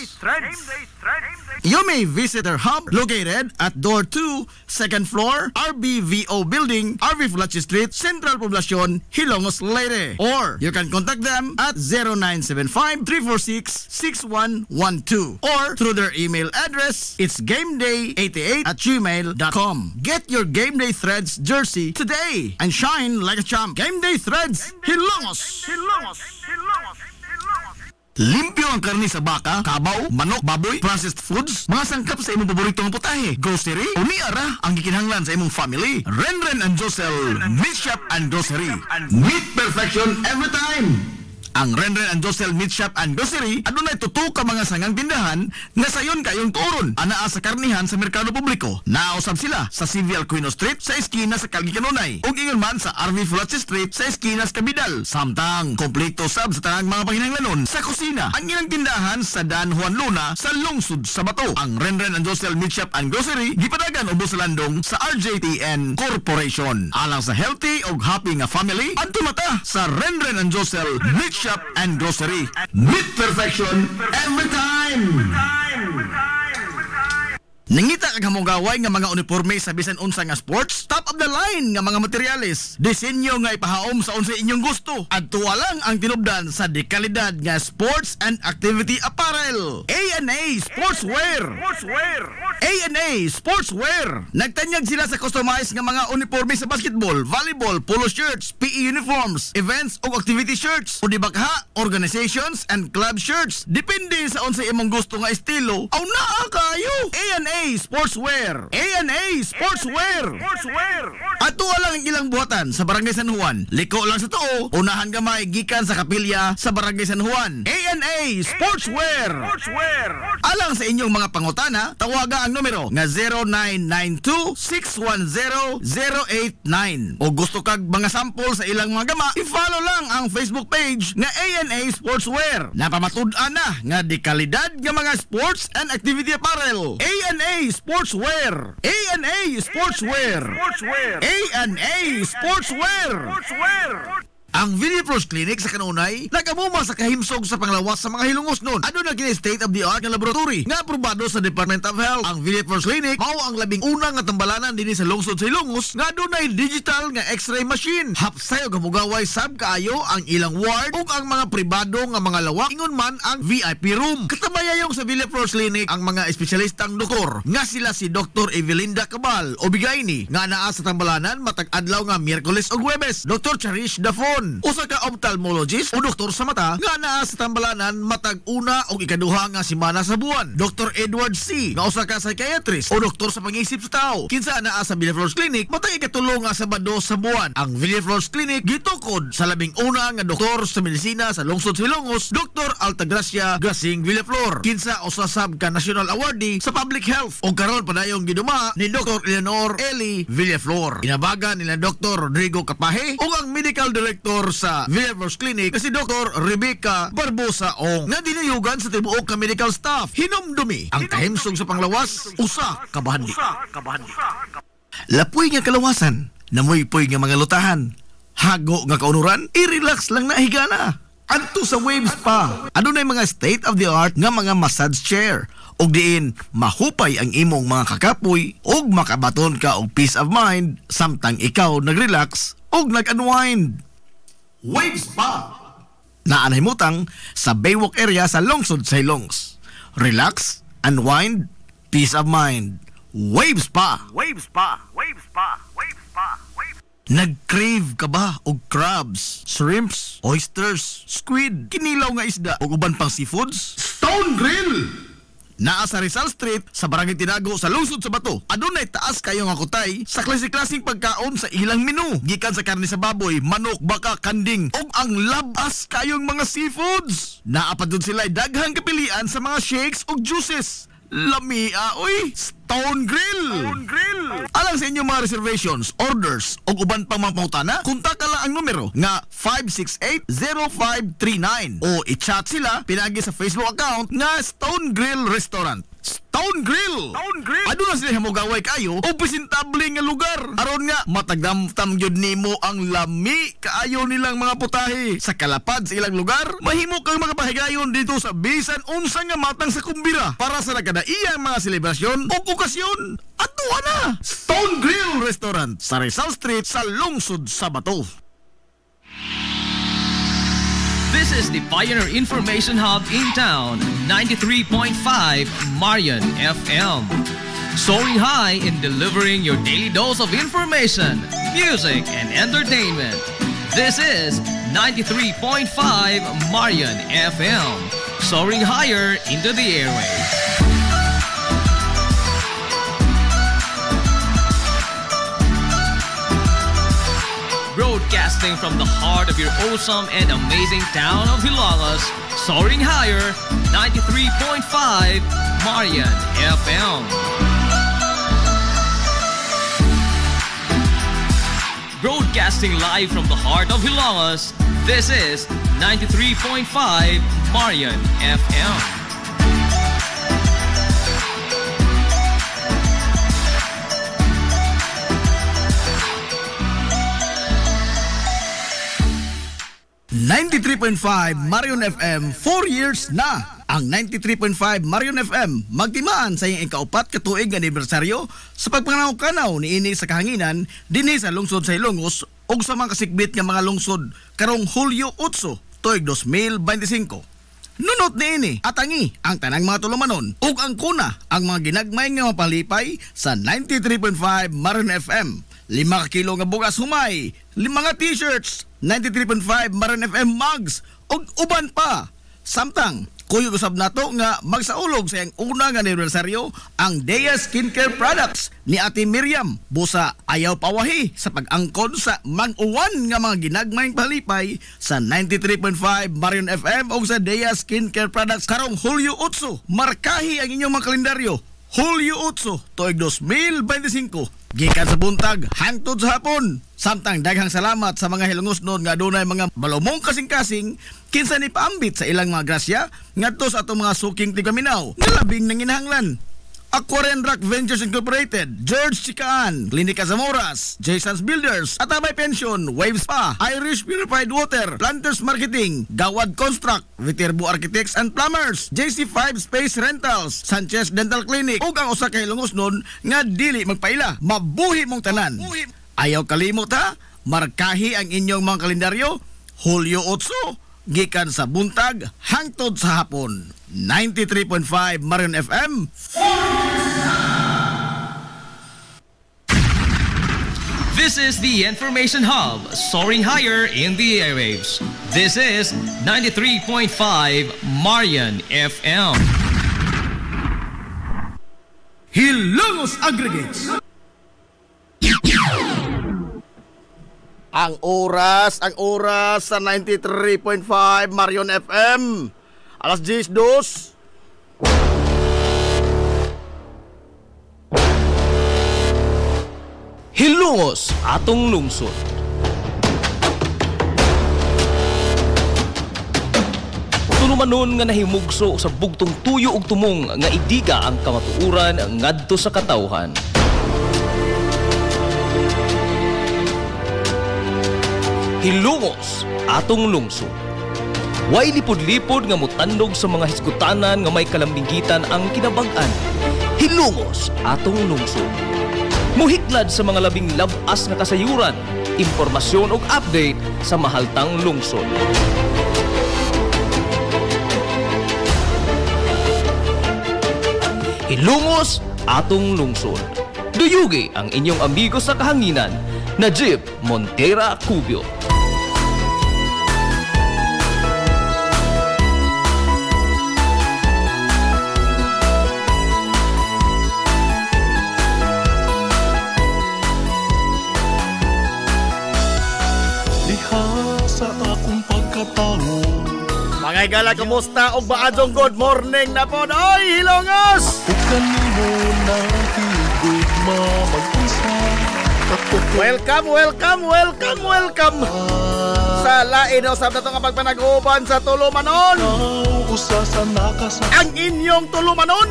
You may visit our hub located at Door 2, 2nd floor, RBVO Building, RV Fulachi Street, Central Poblacion, Hilongos, Leyte. Or you can contact them at 0975-346-6112 or through their email address, it's gameday88@gmail.com. Get your Game Day Threads jersey today and shine like a champ. Game Day Threads, Hilongos. Limpyo ang karni sa baka, kabaw, manok, baboy, processed foods, mga sangkap sa imong paboritong putahe, grocery, umiara ang gikinahanglan sa imong family. Renren and Josel, Meat Shop and Grocery. Meat perfection every time. Ang Renren and Josel Meat Shop and Grocery adunay tutok ka mga sangang tindahan nga sayon kayong turon anaa sa karnihan sa merkado publiko. Nausab sila sa CVL Quino Street sa eskina sa Kalgi Kanunay ug ingon man sa RV Fulachi Street sa eskina sa Kabidal. Samtang kompleto sab sa tanang mga panginahanglanon sa kusina. Ang ilang tindahan sa Dan Juan Luna sa lungsod sa Bato. Ang Renren and Josel Meat Shop and Grocery gipadagan ubos sa landong sa RJTN Corporation. Alang sa healthy ug happy nga family, adto mata sa Renren and Josel Meat Shop and Grocery. Meat perfection every time. Nangita kag hamugaway nga mga uniforme sa bisan unsa nga sports, top of the line nga mga materyales, disenyo nga ipahaom sa unsa inyong gusto. Adto lang ang tinubdan sa dekalidad nga sports and activity apparel. A&A Sportswear. A&A Sportswear. Nagtanyag sila sa customized nga mga uniforme sa basketball, volleyball, polo shirts, PE uniforms, events ug activity shirts, o dibakha, organizations and club shirts. Depende sa unsa imong gusto nga estilo. Aw naa kayo. A&A Sportswear. A&A Sportswear. Ato lang ang ilang buhatan sa Barangay San Juan. Liko lang sa tuo, unahan gamay gikan sa kapilya sa Barangay San Juan. A&A Sportswear. Alang sa inyong mga pangutana, tawaga ang numero nga 0992-610-089. O gusto kag mga sample sa ilang mga gama, i-follow lang ang Facebook page nga A&A Sportswear. Napamatud-an na nga di kalidad nga mga sports and activity apparel. A&A Sportswear. A&A Sportswear. A&A Sportswear. Ang Villaflores Clinic sa kanunay nagamuma sa kahimsog sa panglawas sa mga hilungos nun. Ano na kini state-of-the-art nga laboratory nga aprobado sa Department of Health. Ang Villaflores Clinic mao ang labing una nga tambalanan dinhi sa lungsod sa Ilongos nga dunay digital nga X-ray machine. Hapsayo gamugaway sab kaayo ang ilang ward ug ang mga pribado nga mga lawak ingon man ang VIP room. Katabayayong sa Villaflores Clinic ang mga espesyalistang doktor nga sila si Dr. Evelinda Cabal o Bigayni nga naa sa tambalanan matag adlaw nga Miyerkules ug Huwebes. Dr. Cherish Dafon, usa ka ophthalmologist o doktor sa mata nga naa sa tambalanan matag una o ikaduha nga semana sa buwan. Dr. Edward C. nga usa ka psychiatrist o doktor sa pag-iisip sa tao kinsa naa sa Villaflores Clinic matag ikatulo nga Sabado sa buwan. Ang Villaflores Clinic gitukod sa labing una nga doktor sa medisina sa lungsod sa Ilongos, Dr. Altagracia Gasing Villaflor, kinsa usa sab ka national awardee sa public health o karon padayong giduma ni Dr. Eleanor Eli Villaflor. Inabagan nila Dr. Rodrigo Kapahe o ang medical director sa Villaflores Clinic na si Dr. Rebecca Barbosa Ong nga dinayugan sa tibuok ka medical staff. Hinumdumi ang kahimsog sa panglawas usa ka bahandi. Lapoy nga kalawasan, namoy-poy nga mga lutahan, hago nga kaunuran, i-relax lang na higana. Adto sa Waves Spa, adunay mga state-of-the-art nga mga massage chair ug diin mahupay ang imong mga kakapoy ug makabaton ka og peace of mind samtang ikaw nag-relax ug nag-unwind. Waves Spa naanay mutang sa Baywalk area sa lungsod sa Ilongos. Relax, unwind, peace of mind. Waves Spa. Waves Spa. Waves Spa. Waves Spa. Nag-crave ka ba og crabs, shrimps, oysters, squid, kinilaw nga isda o uban pang seafoods? Stone Grill! Naa sa Rizal Street sa Barangay Tinago sa lungsod sa Bato. Adunay taas kayo nga kutay sa klase-klaseng pagkaon sa ilang menu. Gikan sa karne sa baboy, manok, baka, kanding ug ang labas kayong mga seafoods. Naa pa dun sila daghang kapilian sa mga shakes ug juices. Lamia, oy! Stone Grill! Stone Grill! Alang sa inyong mga reservations, orders o uban pang mga pangutana, kontak lang ang numero nga 568-0539 o i-chat sila pinagi sa Facebook account nga Stone Grill Restaurant. Stone Grill! Stone Grill! Ado na sila hamugaway kayo o presentable nga lugar. Aron nga, matagdamtam yun nimo ang lami kaayo nilang mga putahe. Sa kalapad sa ilang lugar, mahimo kang makapahigayon dito sa bisan unsa nga matang sa kumbira para sa nagkadaiyang mga selebrasyon o okasyon. Ato na! Stone Grill Restaurant sa Rizal Street sa lungsod sa Bato. This is the Pioneer Information Hub in town, 93.5 Marion FM. Soaring high in delivering your daily dose of information, music, and entertainment. This is 93.5 Marion FM. Soaring higher into the airwaves. Broadcasting from the heart of your awesome and amazing town of Hilagas, soaring higher, 93.5 Marion FM. Broadcasting live from the heart of Hilagas, this is 93.5 Marion FM. .5 Marion FM 4 years na. Ang 93.5 Marion FM magtimaan sa iyang ikaupat katuig anibersaryo sa pagpananaw-kanaw ni ini sa kahanginan dinhi sa lungsod sa Ilongos ug sa mga kasikbit nga mga lungsod karong Hulyo 8 tuig 2025. Nunot niini atangi ang tanang mga tulumanon ug ang kuna ang mga ginagmay nga mapalipay sa 93.5 Marion FM. 5 kilo nga bugas humay, 5 nga t-shirts, 93.5 Marion FM mugs ug uban pa. Samtang kuyog usab nato nga magsaulog sa iyang una nga anibersaryo ang Dea Skincare Products ni Ate Miriam. Busa ayaw pawahi sa pag-angkon sa mang-uwan nga mga ginagmayng palipay sa 93.5 Marion FM o sa Dea Skincare Products karong Hulyo 8. Markahi ang inyong mga kalendaryo. Hulyo 8 tuig 2025. Gikan sa buntag hangtod sa hapon. Samtang daghang salamat sa mga hilungosnon nga adunay mga balumong kasing-kasing kinsa ni paambit sa ilang mga grasya ngadto sa atong mga suking tigaminaw nga labing nanginahanglan. Aquarian Rock Ventures Incorporated, George Chikaan, Klinika Zamoras, Jason's Builders, Atabay Pension, Wave Spa, Irish Purified Water, Planters Marketing, Gawad Construct, Viterbo Architects and Plumbers, JC5 Space Rentals, Sanchez Dental Clinic, ug ang usa ka hilungosnon nga dili magpaila, mabuhi mong tanan. Ayaw kalimot ha, markahi ang inyong mga kalendaryo, Hulyo 8, gikan sa buntag hangtod sa hapon. 93.5 Marion FM. This is the Information Hub, soaring higher in the airwaves. This is 93.5 Marion FM. Hilongos Aggregates. Ang oras sa 93.5 Marion FM. Alas 10:02. Hilongos atong lungsod. Tulumanon nga nahimugso sa bugtong tuyo ug tumong nga idiga ang kamatuuran ngadto sa katawhan. Hilongos atong lungsod. Way lipod-lipod nga mutandog sa mga hisgutanan nga may kalambingitan ang kinabag-an. Hilongos atong lungsod. Muhiklad sa mga labing labas nga kasayuran, impormasyon ug update sa mahaltang lungsod. Hilongos atong lungsod. Duyugi ang inyong amigo sa kahanginan, Najib Montera Cubio. Sa akong pagkatao. Mga igala, kumusta? O baadong good morning na po. Oy, Hilongos! Kanino na higod mamag-isa. Welcome sa lain o sabta itong kapagpanag-uban sa Tulumanon. Ang inyong Tulumanon.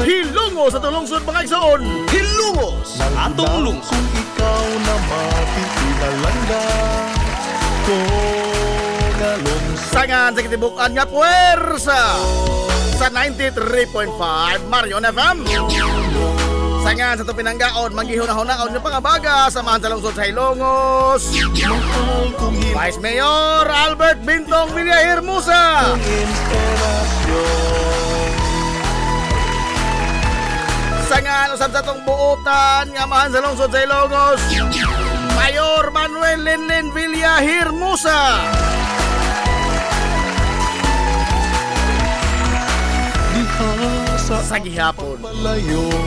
Hilongos sa tulungsod mga igsoon. Hilongos atong lungsod. Kung ikaw na mapipinalanda ko nga lungsod. Sangan sa kitibukan nga puwersa sa 93.5 Marion FM. Sangan sa itong pinanggaon, manggihunahunahon yung pangabaga, samahan sa lungsod sa Hilongos. Vice Mayor Albert Bintong Villahermosa. Sangan usab sa itong buutan, nga mahan sa lungsod sa Hilongos, Mayor Manuel Linlin Villahermosa. Sa gihapon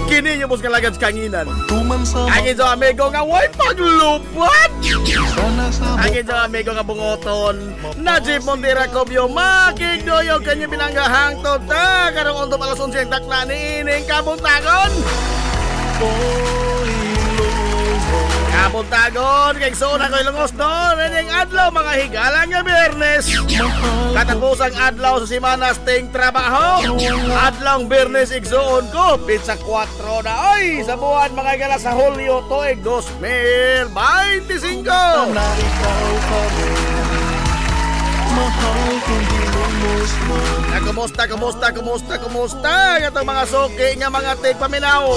kini niyo pos kalagad sa kanginan. Angin sa amigo nga way paglupad. Angin sa amigo nga bungoton, Najib Montera Cubio, makigdoyo kanya pinanggahang tota karong unto alas 11 takla ni ining kabuntagon. Kabuntagon, kay Sona ko ilungos doon. Ining adlaw, mga higala nga Biyernes. Katapusang adlaw sa simana sting trabaho. Adlaw Biyernes igsuon ko, pizza 4 na. Oy, sa buwan mga higala sa Hulyo tuig 2025. Kumusta? Itong mga suki nga mga tigpaminaw.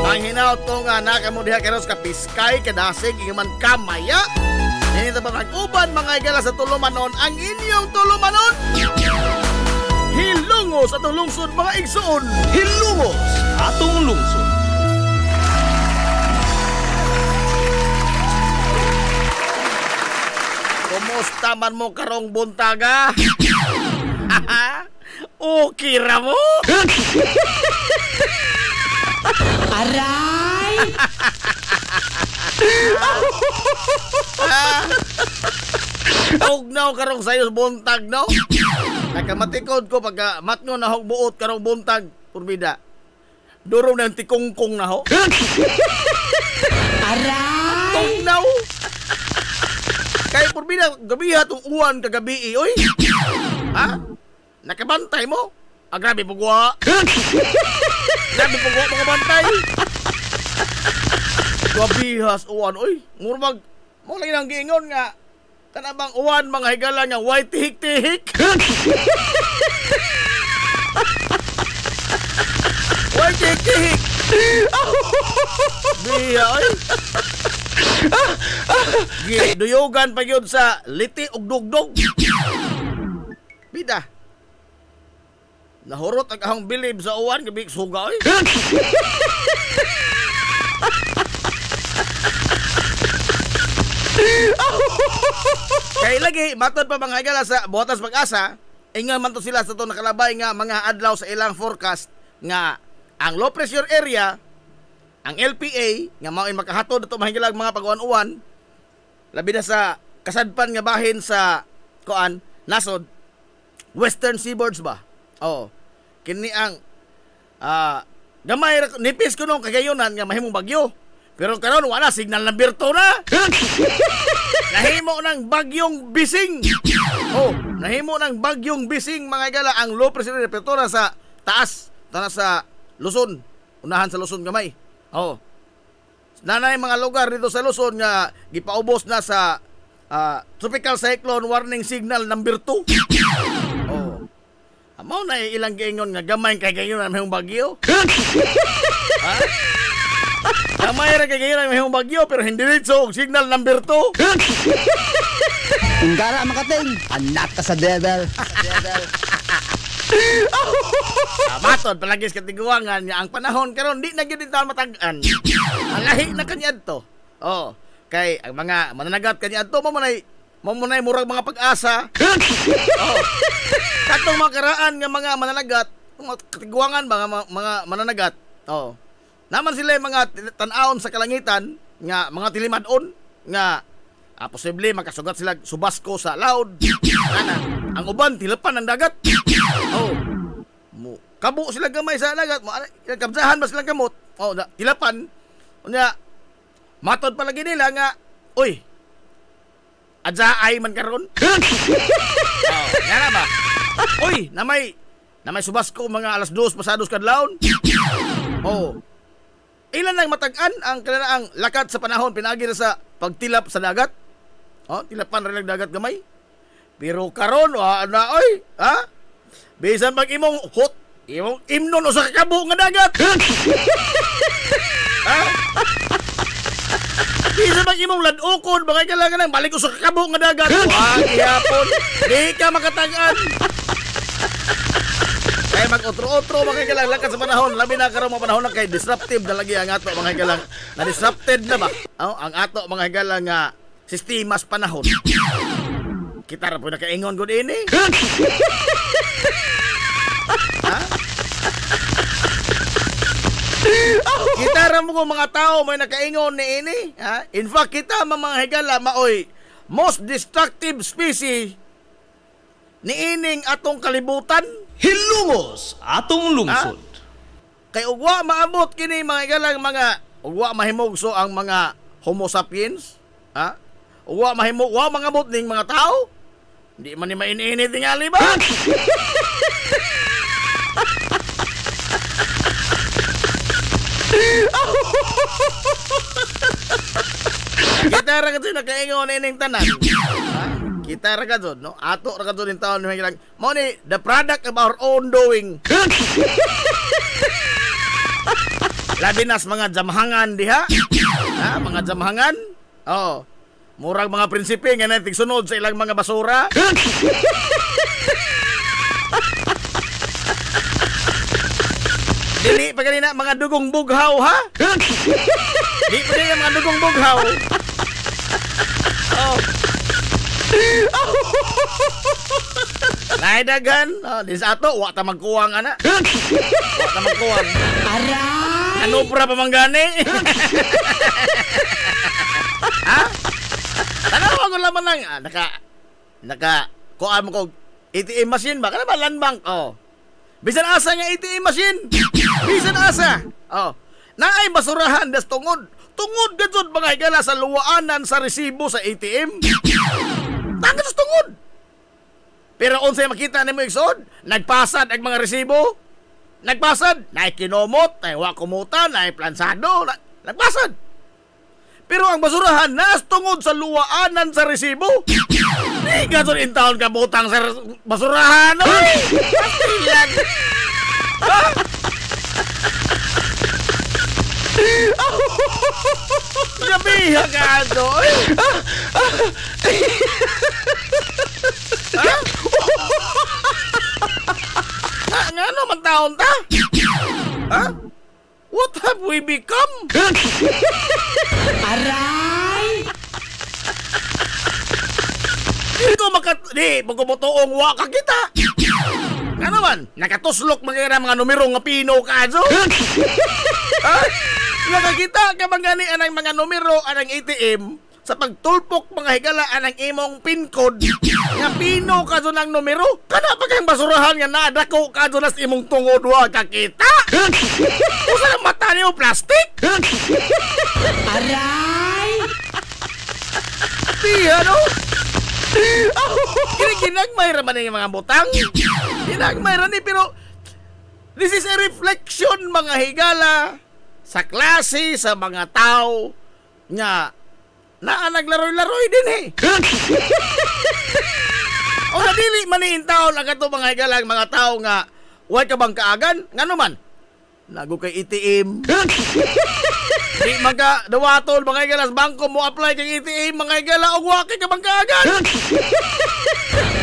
Ang hinaut ko nga nakamudiha karos ka piskay, kadasig, iman kamaya. Nito pa mag-uban mga igala sa Tulumanon, ang inyong Tulumanon. Hilongos atong lungsod mga igsoon. Hilongos atong lungsod. Kumusta man mo karong buntaga? Okay ra mo? Aray! Ugnaw karong sayo buntag, no? Nakamatikod ko pagka matno na hog buot karong buntag, purbida. Duro na yung tikungkong na ho. Aray! Ugnaw! Kaya purbida, gabiha itong uwan kagabi, oy! Ha? Nakabantay mo? Grabe pugwa! Nabi po ko mga bantay. Gabihas uwan oy. Murmag mo lang nang giingon nga kanabang uwan mga higala nga white tihik-tihik. White tihik-tihik. Biya oy. Duyugan pa yun sa liti ug dugdog. Bida. Nahurot ang ahong bilib sa uwan gabi suga oy. Kaya lagi matod pa mga higala sa Buhatas Pag-asa, inga man to sila sa to nakalabay nga mga adlaw sa ilang forecast nga ang low pressure area, ang LPA nga mao makahatod ato mahigalag mga pag-uwan-uwan labi na sa kasadpan nga bahin sa kuan nasod western seaboards ba. Oh. Kini ang gamay nipis kuno kagayonan nga mahimong bagyo. Pero karon wala signal ng birto na. Nahimo ng bagyong bising. Oh, nahimo ng bagyong bising mga igala ang low pressure area sa taas, tanas sa Luzon, unahan sa Luzon gamay. Oh. Nanay mga lugar dito sa Luzon nga gipaubos na sa tropical cyclone warning signal number 2. Oh. Amo na ilang giingon nga gamay kay gayon ang mahimong bagyo. Ha? Gamay ra kay gayon ang mahimong bagyo pero hindi diretso og signal number 2. Tunggara makating, anak ka sa devil. Matod palagi sa katiguangan niya ang panahon karon di na gyud taon matag-an. Ang lahi na kanya adto. Oh, kay ang mga mananagat kanya adto mo manay murag mga pag-asa. Oh. Katong mga karaan nga mga mananagat, mga katiguangan mga mananagat. Oh. Naman sila yung mga tan-aon sa kalangitan nga mga tilimadon nga posible makasugat sila subasko sa laod. Ana, ang uban tilapan ng dagat. Oh. Kabo sila gamay sa dagat, kabsahan ba silang kamot? Oh, tilapan. Unya matod pa lagi nila nga, oy. Adjaay man karon. Oh, yana ba? Oy, namay subasko mga alas 2 pasados kadlawon. Oh. Ilan lang matag-an ang kanang lakad sa panahon pinagi sa pagtilap sa dagat. Oh, tilapan ra lang dagat gamay. Pero karon na oy, ha? Bisan pag imong imnon o sa kakabo nga dagat. Ha? Bisan pag imong ladukon bagay ka lang nang balik ko sa kakabo nga dagat. Ihapon, di ka makatag-an. Kaya mag-otro-otro mga higala lakad sa panahon. Labi na karon mga panahon na kay disruptive na lagi ang ato mga higala. Na-disrupted na ba? Oh, ang ato mga higala nga sistema sa panahon. Kita ra po nakaingon gud ini. Ha? Kita ra mo mga tao may nakaingon ni ini. Ha? In fact, kita mga higala maoy most destructive species ni ining atong kalibutan. Hilungos atong lungsod. Kay ugwa maabot kini mga igalang mga ugwa mahimugso ang mga Homo sapiens, ha? Ugwa mangabot ning mga tao. Hindi man ni maininit tingali ba? Kita ra kadto nakaingon ining tanan. Ha? Kita ra kadto no? Ato ra kadto ning taon ni mga mo ni the product of our own doing. Labinas mga jamhangan diha. Ha, mga jamhangan. Oh. Murag mga prinsipe nga nating sunod sa ilang mga basura. Dili pa kanina mga dugong bughaw ha? Di pa kanina mga dugong bughaw. Oh. Naidagan, di sa ato, wa ta magkuwang ana. Wa ta magkuwang. Aray! Ano pra pamanggani? Ha? Tanawa ko laman lang, kuhaan mo ko, ATM machine ba? Kana ba land bank? Oh. Bisan asa nga ATM machine. Bisan asa. Oh. Naay basurahan das tungod. Tungod gud mga higala sa luwaanan sa resibo sa ATM. Tangod sa tungod. Pero unsay makita nimo igsod, nagpasad ang mga resibo. Nagpasad, na kinomot, na wakumutan, na plansado, nagpasad. Pero ang basurahan nas tungod sa luwaanan sa resibo. Di ka doon intahon ka butang sa basurahan. Oy! Pastilan. Gabiha ka doon. Nga naman taon ta? Ha? What have we become? Aray! Di, pagkumutoong waka kita. Nga naman, nakatuslok mga numero nga pino ka, so? Ha? Nakakita ka bang gani anang mga numero, anang ATM, sa pagtulpok mga higala anang imong pin code, nga pino ka so ng numero, kana pa kang basurahan nga nadako ka so nas imong tungod wa kakita? Usa ng mata niyo plastic? Aray! Di, ano? Ginagmay raman yung mga butang. Ginagmay raman pero this is a reflection mga higala sa klase sa mga tao nga naglaroy-laroy din eh. O nadili maniin tao lang ito mga higala mga tao nga huwag ka bang kaagan? Nga naman nago kay ATM. Di mga dawatol mga higala bangko mo apply kay ATM mga higala o huwag ka bang kaagan?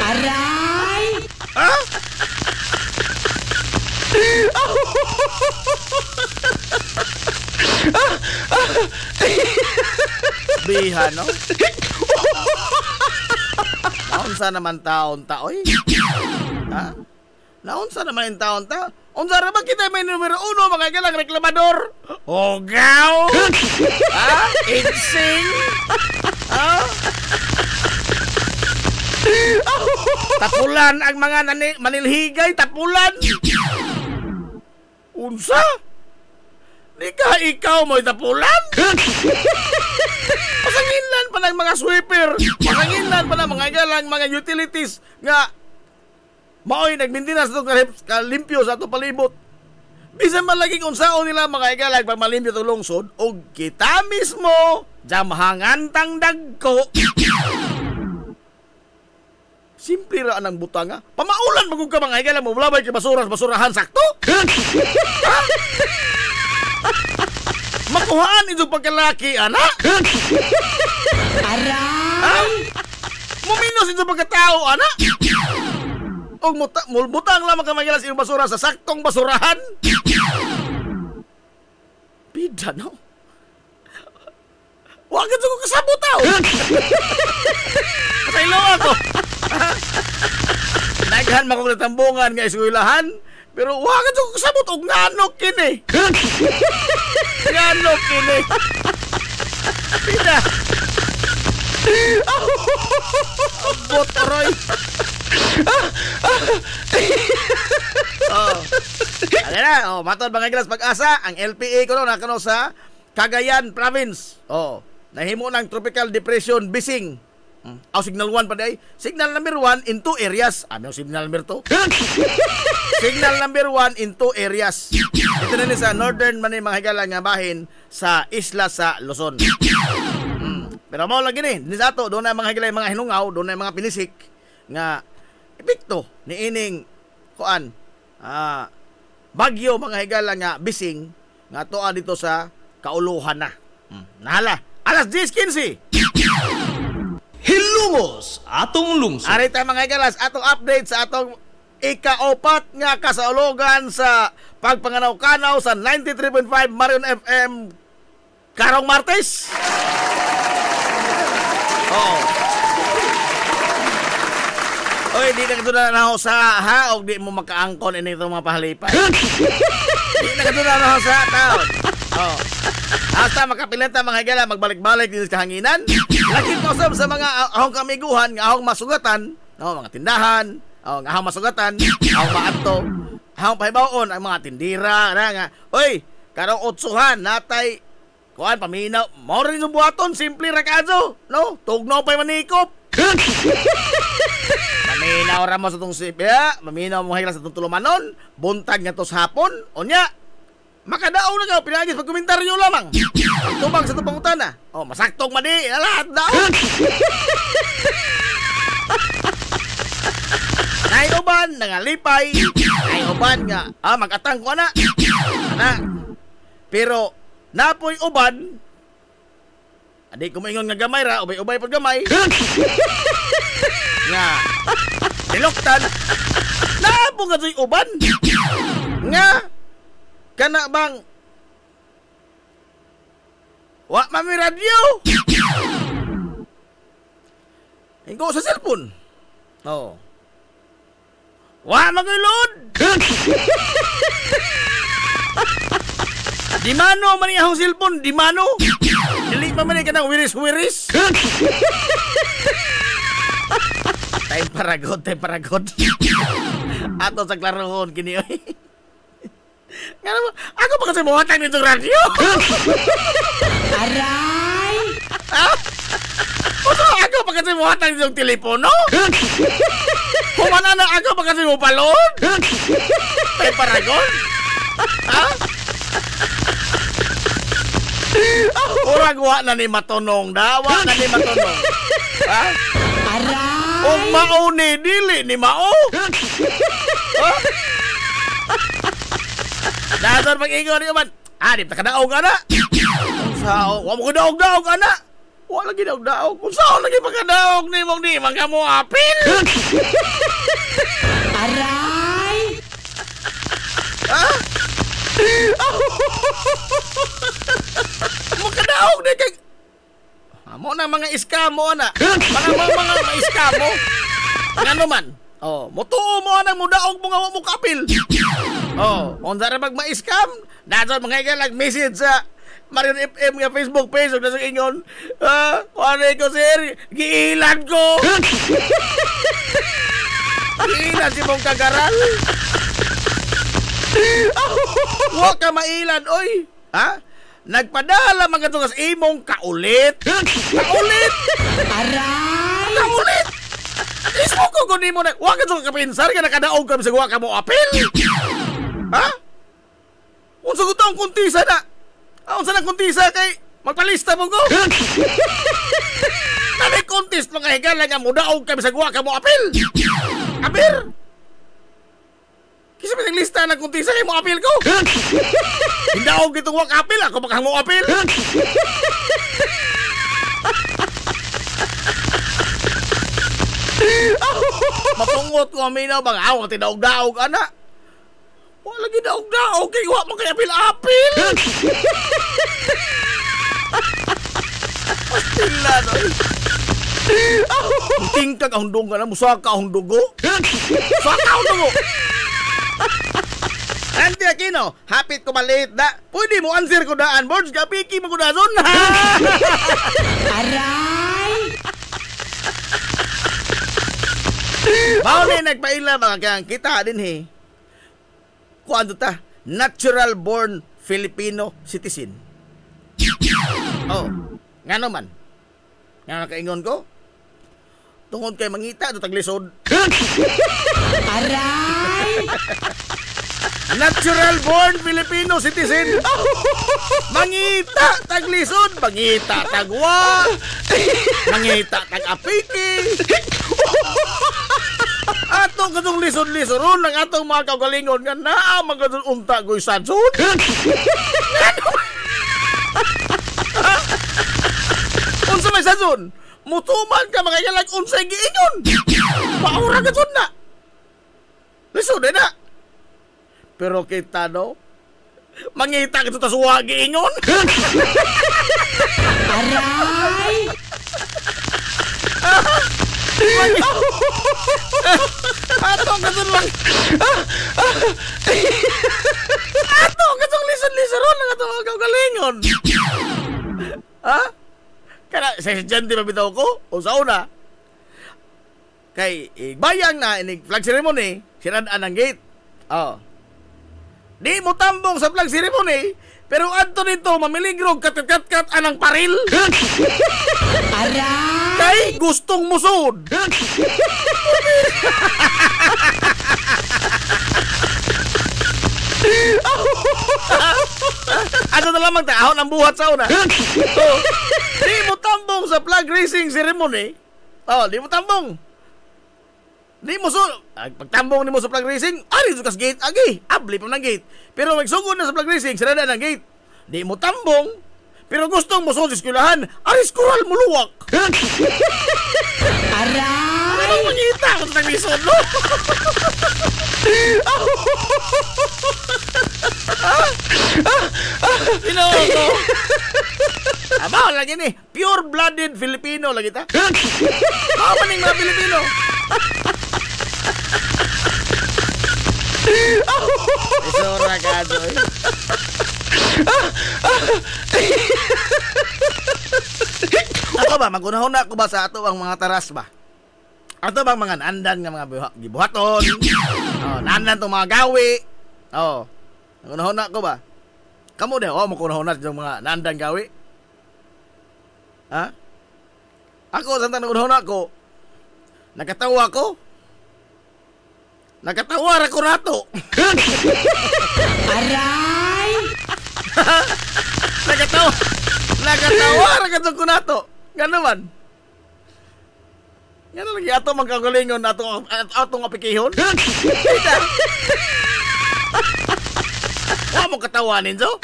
Aray! Ha? Biha, no? Naunsa naman taon ta, oy? Ha? Naunsa naman yung taon ta? Unsa ra ba kita may numero 1 mga galang reklamador? Ogaw! Ha? Insing? Ha? Tapulan ang mga manilhigay, tapulan. Unsa? Di ka ikaw mo'y tapulan? Pasanginan pa ng mga sweeper, pasanginan pa ng mga galang, mga utilities nga maoy nagmintinas ito kalimpyo sa ito palibot. Bisan man laging unsao nila mga igalag pag malimpyo ito lungsod o kita mismo jamhangan tang dagko. Simple ra anang butanga. Pamaulan magug ka mga higala mo bulabay kay basurahan sakto. Ha? Makuhaan ito pagkalaki, anak. Aray! Muminos ito pagkatao, anak. O mulbutang lamang ka magilas iyong basura sa saktong basurahan. Pida, no? Huwag ka ko kasabot, tao. Kasailaw ako. Naghan makong natambungan nga eskwelahan, pero huwag ka ko kasabot o nganok kini. Nganok kini. Pida. Abot, aroy. Ano na, matod mga gilas pag-asa, ang LPA ko nakano sa Cagayan Province. Nahimo ng tropical depression Bising. Signal 1 pa day. Signal number 1 in 2 areas. Ano signal number 2? Signal number 1 in 2 areas. Ito na ni sa northern man mga higala nga bahin sa isla sa Luzon. Pero mo lagi ni sa ato doon na mga higala mga hinungaw, doon na mga pinisik nga epekto ni ining kuan bagyo mga higala nga Bising nga tuwa dito sa kauluhan na. Nahala. Alas 10:15. Hilungos atong lungsod. Ari tayo mga galas, atong update sa atong ika-4 nga kasaulugan sa pagpanganaw-kanaw sa 93.5 Marion FM karong Martes. Oy, di na kaduna na ako sa ha o di mo makaangkon ini itong mga pahalipay. Di na kaduna na ako sa taon. Hasta makapilenta mga higala magbalik-balik din sa kahanginan. Lakit ko sa mga ahong kamiguhan, nga ahong masugatan, mga tindahan, nga ahong masugatan, ahong maato, ahong pahibaon, ang mga tindira, nga, oy, karong utsuhan, natay, kuhan, paminaw, mo rin yung buhaton, simple rakazo, no? Tugnaw pa'y manikop. Maminaw ra mo sa tong sipya, maminaw mo higla sa tong tulumanon, buntag nga to sa hapon, unya. Makadaw na ka, pinagis pagkomentaryo lamang. Tubang sa itong pangutana. Oh, masaktong madi, lahat daw. Naiuban, nangalipay. Naiuban nga, mag-atang ko na. Ana. Pero, napoy uban, adi ko maingon nga gamay ra, ubay-ubay pag gamay. Nga, niloktan. Napo nga sa'y uban. Nga, kana bang wa mami radio ingko sa cellphone wa magulod di mano man iyang cellphone di mano dili pa man ka nang wiris time paragod ato sa klarohon kini oy. Nga naman, ako pa kasi muhatag nitong radyo. Aray! Ha? Ako pa kasi muhatag nitong telepono? Kumana na ako pa kasi mupalon? Tay paragon? Ha? Urag wa na ni matonong dawa na ni matonong. Ha? Aray! Kung mao ni dili ni mao? Ha? Dator pag-ingon niyo man. Di pa kadaog ana. Sao, wa mo kadaog ana. Wa lagi daog. Kung sao lagi pagkadaog ni mong di man kamo apil. Aray! Ha? Mo kadaog ni kay amo na mga iskamo ana. Mga iskamo. Ngano man? Mutuo mo anang mudaog mo nga mo kapil. Unsa ra mag ma-scam? Dason mga igal message sa Marion FM nga Facebook page ug dason ingon, ano ko sir, giilan ko. Giilan si mong kagaral. Wa ka mailan oy. Ha? Nagpadala man kadto sa imong kaulit. Kaulit. Aray! Kaulit. Ismo ko kunin mo na. Huwag ka itong kapinsar ka nakadaog kami sa gawa ka mo apel. Ha? Unsa ko taong kuntisa na? Unsa na kuntisa kay magpalista mo ko? Nami contest mga higala nga mudaog kami sa gawa ka mo apel. Aber? Kisa may naglista ng kuntisa kay mo apel ko? Hindaog itong wak apel. Ako baka mo apel. Mapungot ko aminaw bang awat daog-daog ana. Wala lagi daog-daog kay wa man kay apil-apil. Pastila no. Tingkag ang dong ka na musaka ang dugo. Saka ang dugo. Ante Aquino, hapit ko maliit da. Pwede mo answer ko daan, boards ka piki mo ko dazon. Aray! Mao ni nagpaila mga kang kita din he. Kuan ta? Natural born Filipino citizen. Ngano man? Nga nakaingon ko? Tungod kay mangita do taglisod. Aray! Natural born Filipino citizen. Mangita taglisod, mangita tagwa. Mangita tagapiki. Atong katong lisod-lisoron ng atong mga kaugalingon nga naa magadun unta goy sadsod. Unsa may sadsod? Mutuman ka mga igalag unsay giingon. Maura ka na. Lisod na. Pero kita no, mangita ka ta suwa giingon. Aray! Atong katong lang. Atong katong lisod-lisoron ng atong mga kaugalingon. Ha? Kana sa estudyante mabitaw ko o sa una kay bayang na inig flag ceremony siraan ang gate. Di mo tambong sa flag ceremony pero adto nito mamiligro kat anang paril. Aray! Kay gustong musod. Ano na lamang taahon ang buhat sa una. Oh, di mo tambong sa flag raising ceremony. Oh, di mo tambong. Di mo pagtambong ni mo sa flag racing, ari sukas gate agi, abli pa ng gate. Pero magsugod na sa flag racing, sarada ng gate. Di mo tambong, pero gustong mo sa eskwelahan, ari skural mo luwak. Aray! Ano mangita kung sa misod, no? Pinoy ko. Abaw lagi ni, pure-blooded Filipino lagi ta. Mga maning mga Filipino. Isura ka, Joy. Ako ba, magunahon ako ba sa ato ang mga taras ba? Ato bang mga nandan nga mga gibuhaton? Oh, nandan tong mga gawi. Oh. Magunahon ako ba? Kamu de, magunahon na yung mga nandan gawi. Ha? Ako, saan nagunahon ako? Nakatawa ko? Nakatawa ako nato. Aray! Nakatawa ko nato. Gano man? Yan lagi ato magkagalingon atong apikihon. Ita. Wa mo katawanin so?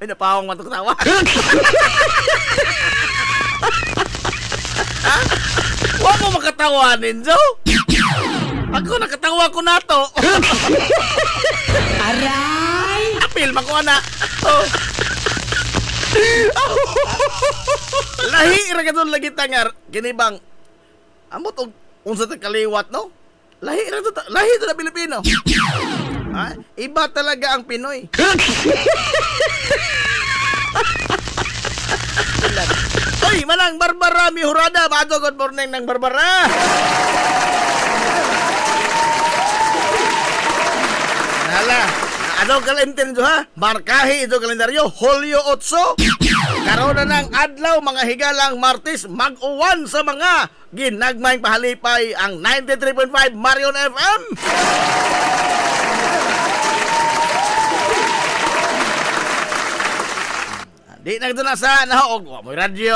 Ay napawang man to katawa. Ha? Wa mo makatawanin so? Ako nakatawa ko nato. Aray! Apil man ko ana. Oh. Lahi ra kadto lagi tangar kinibang amot og unsa ta kaliwat no? Lahi to na Pilipino. Ha? Iba talaga ang Pinoy. Oy, manang Barbara Mihurada, bago good morning ng Barbara. Hala, ano kalendaryo ha? Markahi ito kalendaryo, Hulyo 8. Karon na ng adlaw mga higalang Martes, mag-uwan sa mga ginagmayng pahalipay ang 93.5 Marion FM. Di na ito na sa naho, mo'y radyo,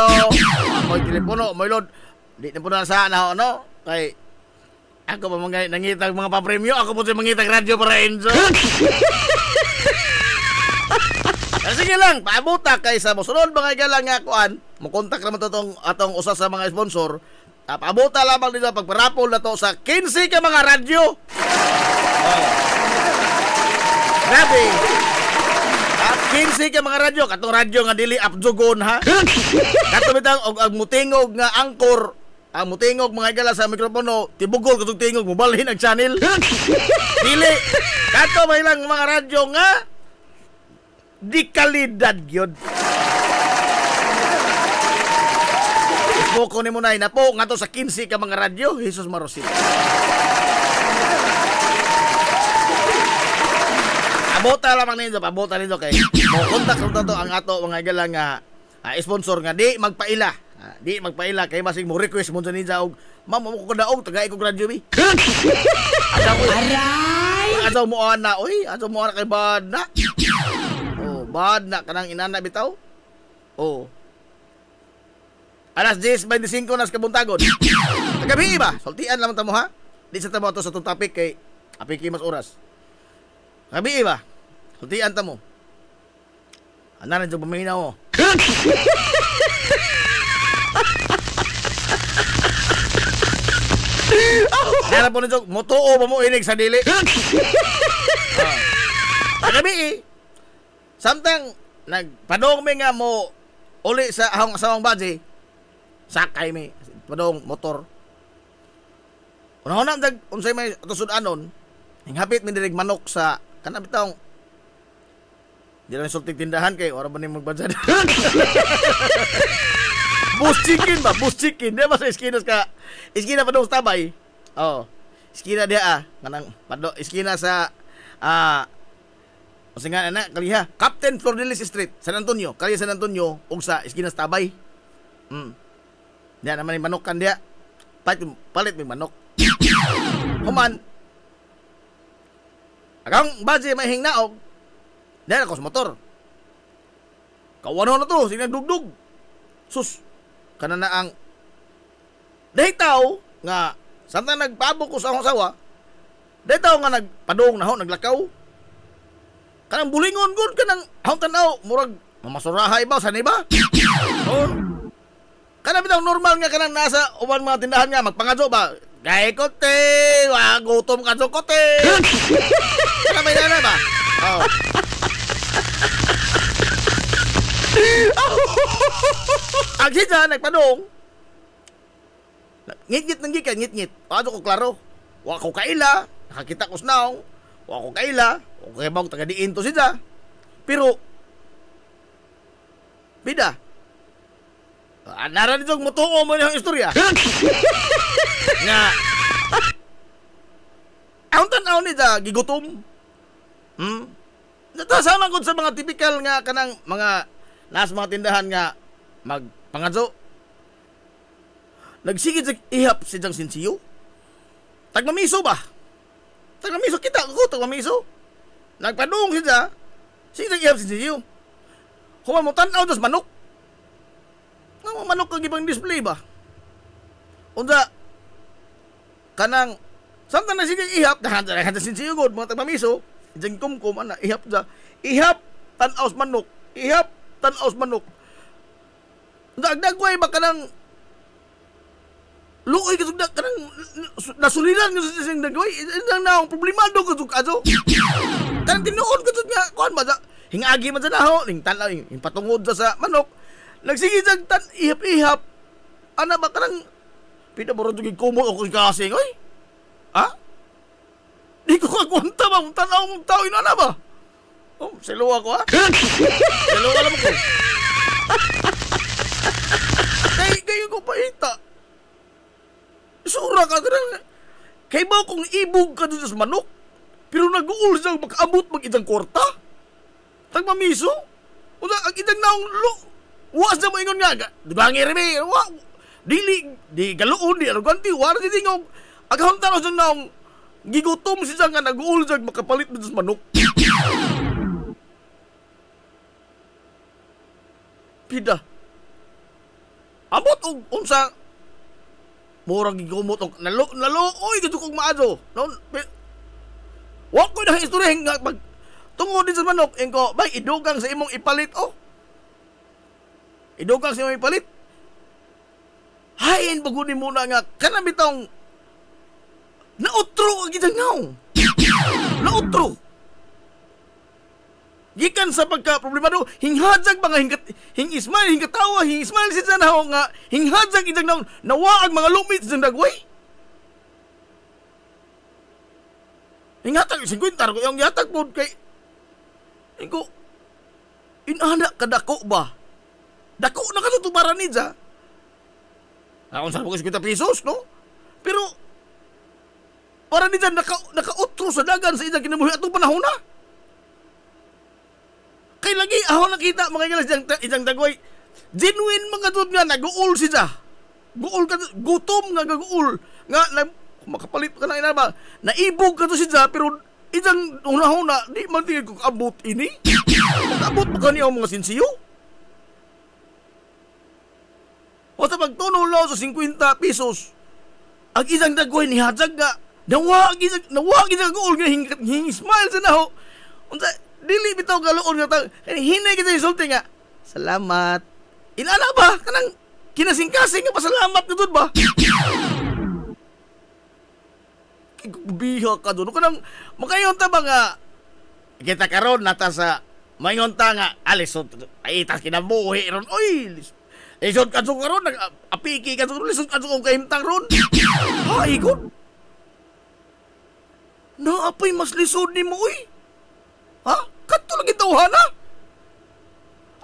mo'y telepono, mo'y load. Di na po na sa naho, no? Kay ako pa mga nangitag mga papremyo, ako po siya mangitag radyo para Enzo. Sige lang, paabuta kay sa mosunod mga galang nga kuan, mo-contact naman to atong usa sa mga sponsor. Paabuta lamang dito pagparapol na to sa 15 ka mga radyo. Oh. Grabe. 15 ka mga radyo, katong radyo nga dili apjugon ha. Kato bitang og mutingog nga angkor, ang mutingog mga igala sa mikropono, tibugol katong tingog mobalhin ang channel. Dili. Kato may lang mga radyo nga di kalidad gyud. Isboko ni mo na po nga to sa 15 ka mga radyo, Jesus Marosit. Abota lamang ninyo, pabota ninyo kay mo kontak sa to ang ato mga galang nga sponsor nga di magpaila. Di magpaila kay masig mo request mo sa ninja og ma'am mo ko daog tagay ko radyo bi. Aray! Ato mo ana, oy, ato mo ana kay bad na. Oh, bad na kanang inana bitaw. Oh. Alas 10:25 nas kabuntagon. Tagabi ba? Sultian lamang tamo ha. Di sa tamo to sa topic kay apiki mas oras. Gabi ba? Sultian ta mo. Ana rin yung pamahina mo. Nara po nito, motuo ba mo inig sa dili? Gabi samtang nagpadong mi nga mo uli sa ahong asawang baji, sakay mi, padong motor. Una-una, unsay may atusod anon, hingapit mi dirig manok sa kana bitong di lang sulting tindahan kay ora ba ni magbadjad. Bus chicken ba? Bus chicken. Di ba sa iskina pa dong tabay? Oh. Iskina dia kanang pado iskina sa Kasi nga na kaliha, Captain Flordelis Street, San Antonio, kaliya San Antonio ug sa Esquinas Tabay. Diya naman yung manok kan diya. Palit may manok. Human. Agang baje may hingnaog. Diya na ko sa motor. Kawano na to, sige dugdug. Sus, kana na ang dahitaw nga santa nagpabok ko sa akong sawa. Dahitaw nga nagpadong na ho, naglakaw. Kanang bulingon gud kanang akong tanaw murag mamasurahay ba sanay ba? Oh. Kana bitaw normal nga kanang nasa uban mga tindahan nga magpangadyo ba? Gay kote, wa gutom ka jo kote. Kana may nana ba? Oh. Ang siya nagpadong. Ngit-ngit nang gikan, ngit-ngit. Paano ko klaro? Wa ko kaila, nakakita ko snaw. Wa ko kaila, o kaya bang taga-diin to siya. Pero, bida. Naran itong mutuo mo yung istorya. Nga, ang tanaw ni siya, gigutom. Natasama ko sa mga typical nga kanang mga nasa mga tindahan nga magpangadyo. Nagsigid sa ihap si Jang Sinsiyo. Tagmamiso ba? Tagmamiso kita ko, tagmamiso. Nagpadung siya. Sige sa ihap si Sinsiyo. Kung mo tanaw dos manok. Nga manok kang ibang display ba? Unsa kanang samtang na sige ihap dahan si Sinsiyo god mga tagmamiso. Jang kumkum ana ihap da. Ihap tanaw manok. Ihap tanaw manok. Dagdagway ba kanang luoy kasug kanang nasuliran nga sa sing dagway. Ang naong problemado kasug aso. Kanang tinuod kasug nga kuan ba hingagi man sa naho ning tanaw ing patungod sa manok. Nagsige jag ihap-ihap. Ana ba kanang pinaboro jud kumo o kasing oy. Ha? Di ko kagunta ba ang tanaw mong tao inana ba? Oh, selo ako ha? Selo alam ko. Kayo ko paita. Sura ka ganang. Kay ba kung ibog ka doon sa manok? Pero nag-uul siyang makaabot mag-idang kwarta? Tagmamiso? O ang idang naong was na mo ingon nga. Di ba ang irimi? Di galoon, di arroganti. Wala di tingog. Agahon tanaw siya naong gigutom siya nga nag-uul siyang makapalit doon sa manok. Pida. Amot og unsa murag gigumot og nalooy gid kog maadto. Non wa ko na istorya nga pag tungod din sa manok engko bay idugang sa imong ipalit oh. Idugang sa imong ipalit. Hain baguni muna nga kana bitong nautro gid ngaw. Nautro. Gikan sa pagka-problemado, hinghadzag mga hing-ismail, hingkatawa, hing-ismail si Zanaho nga, hinghadzag idang nawaag mga lumit sa dagway. Hingatag, 50 ko yung yatag po kay, ko, inana ka dako ba? Dako na ka tutubaran ni Za. Akong sa 50 pesos, no? Pero, para ni Za, naka-utro sa dagan sa idang kinabuhi atong panahon na. Kay lagi ako nakita mga galas isang dagway. Genuine mga tud nga nag-uul siya. Guul ka gutom nga gaguul nga makapalit ka na ina ba. Naibog ka to siya pero isang una-una di man tingin ko abot ini. Abot pa kaniya mga sinsiyo. O sa pagtuno lo sa 50 pesos. Ang isang dagway ni hadzag nga nawag isang guul nga hing smile sa naho. Unsa dili bitaw galoon nga tao. Hinay kita insulti nga. Salamat. Inana ba? Kanang kinasing-kasing nga pasalamat na doon ba? Biha ka doon. Kanang makayon ta ba nga kita karon nata sa mayon ta nga alisod. Ay itas kinabuhi ron. Oy! Lisod ka doon karon. Apiki ka doon. Lisod ka doon kahimtang ron. Ay, good. Naapay mas lisod ni mo, uy. Ha? Kato lagi tauhan ha?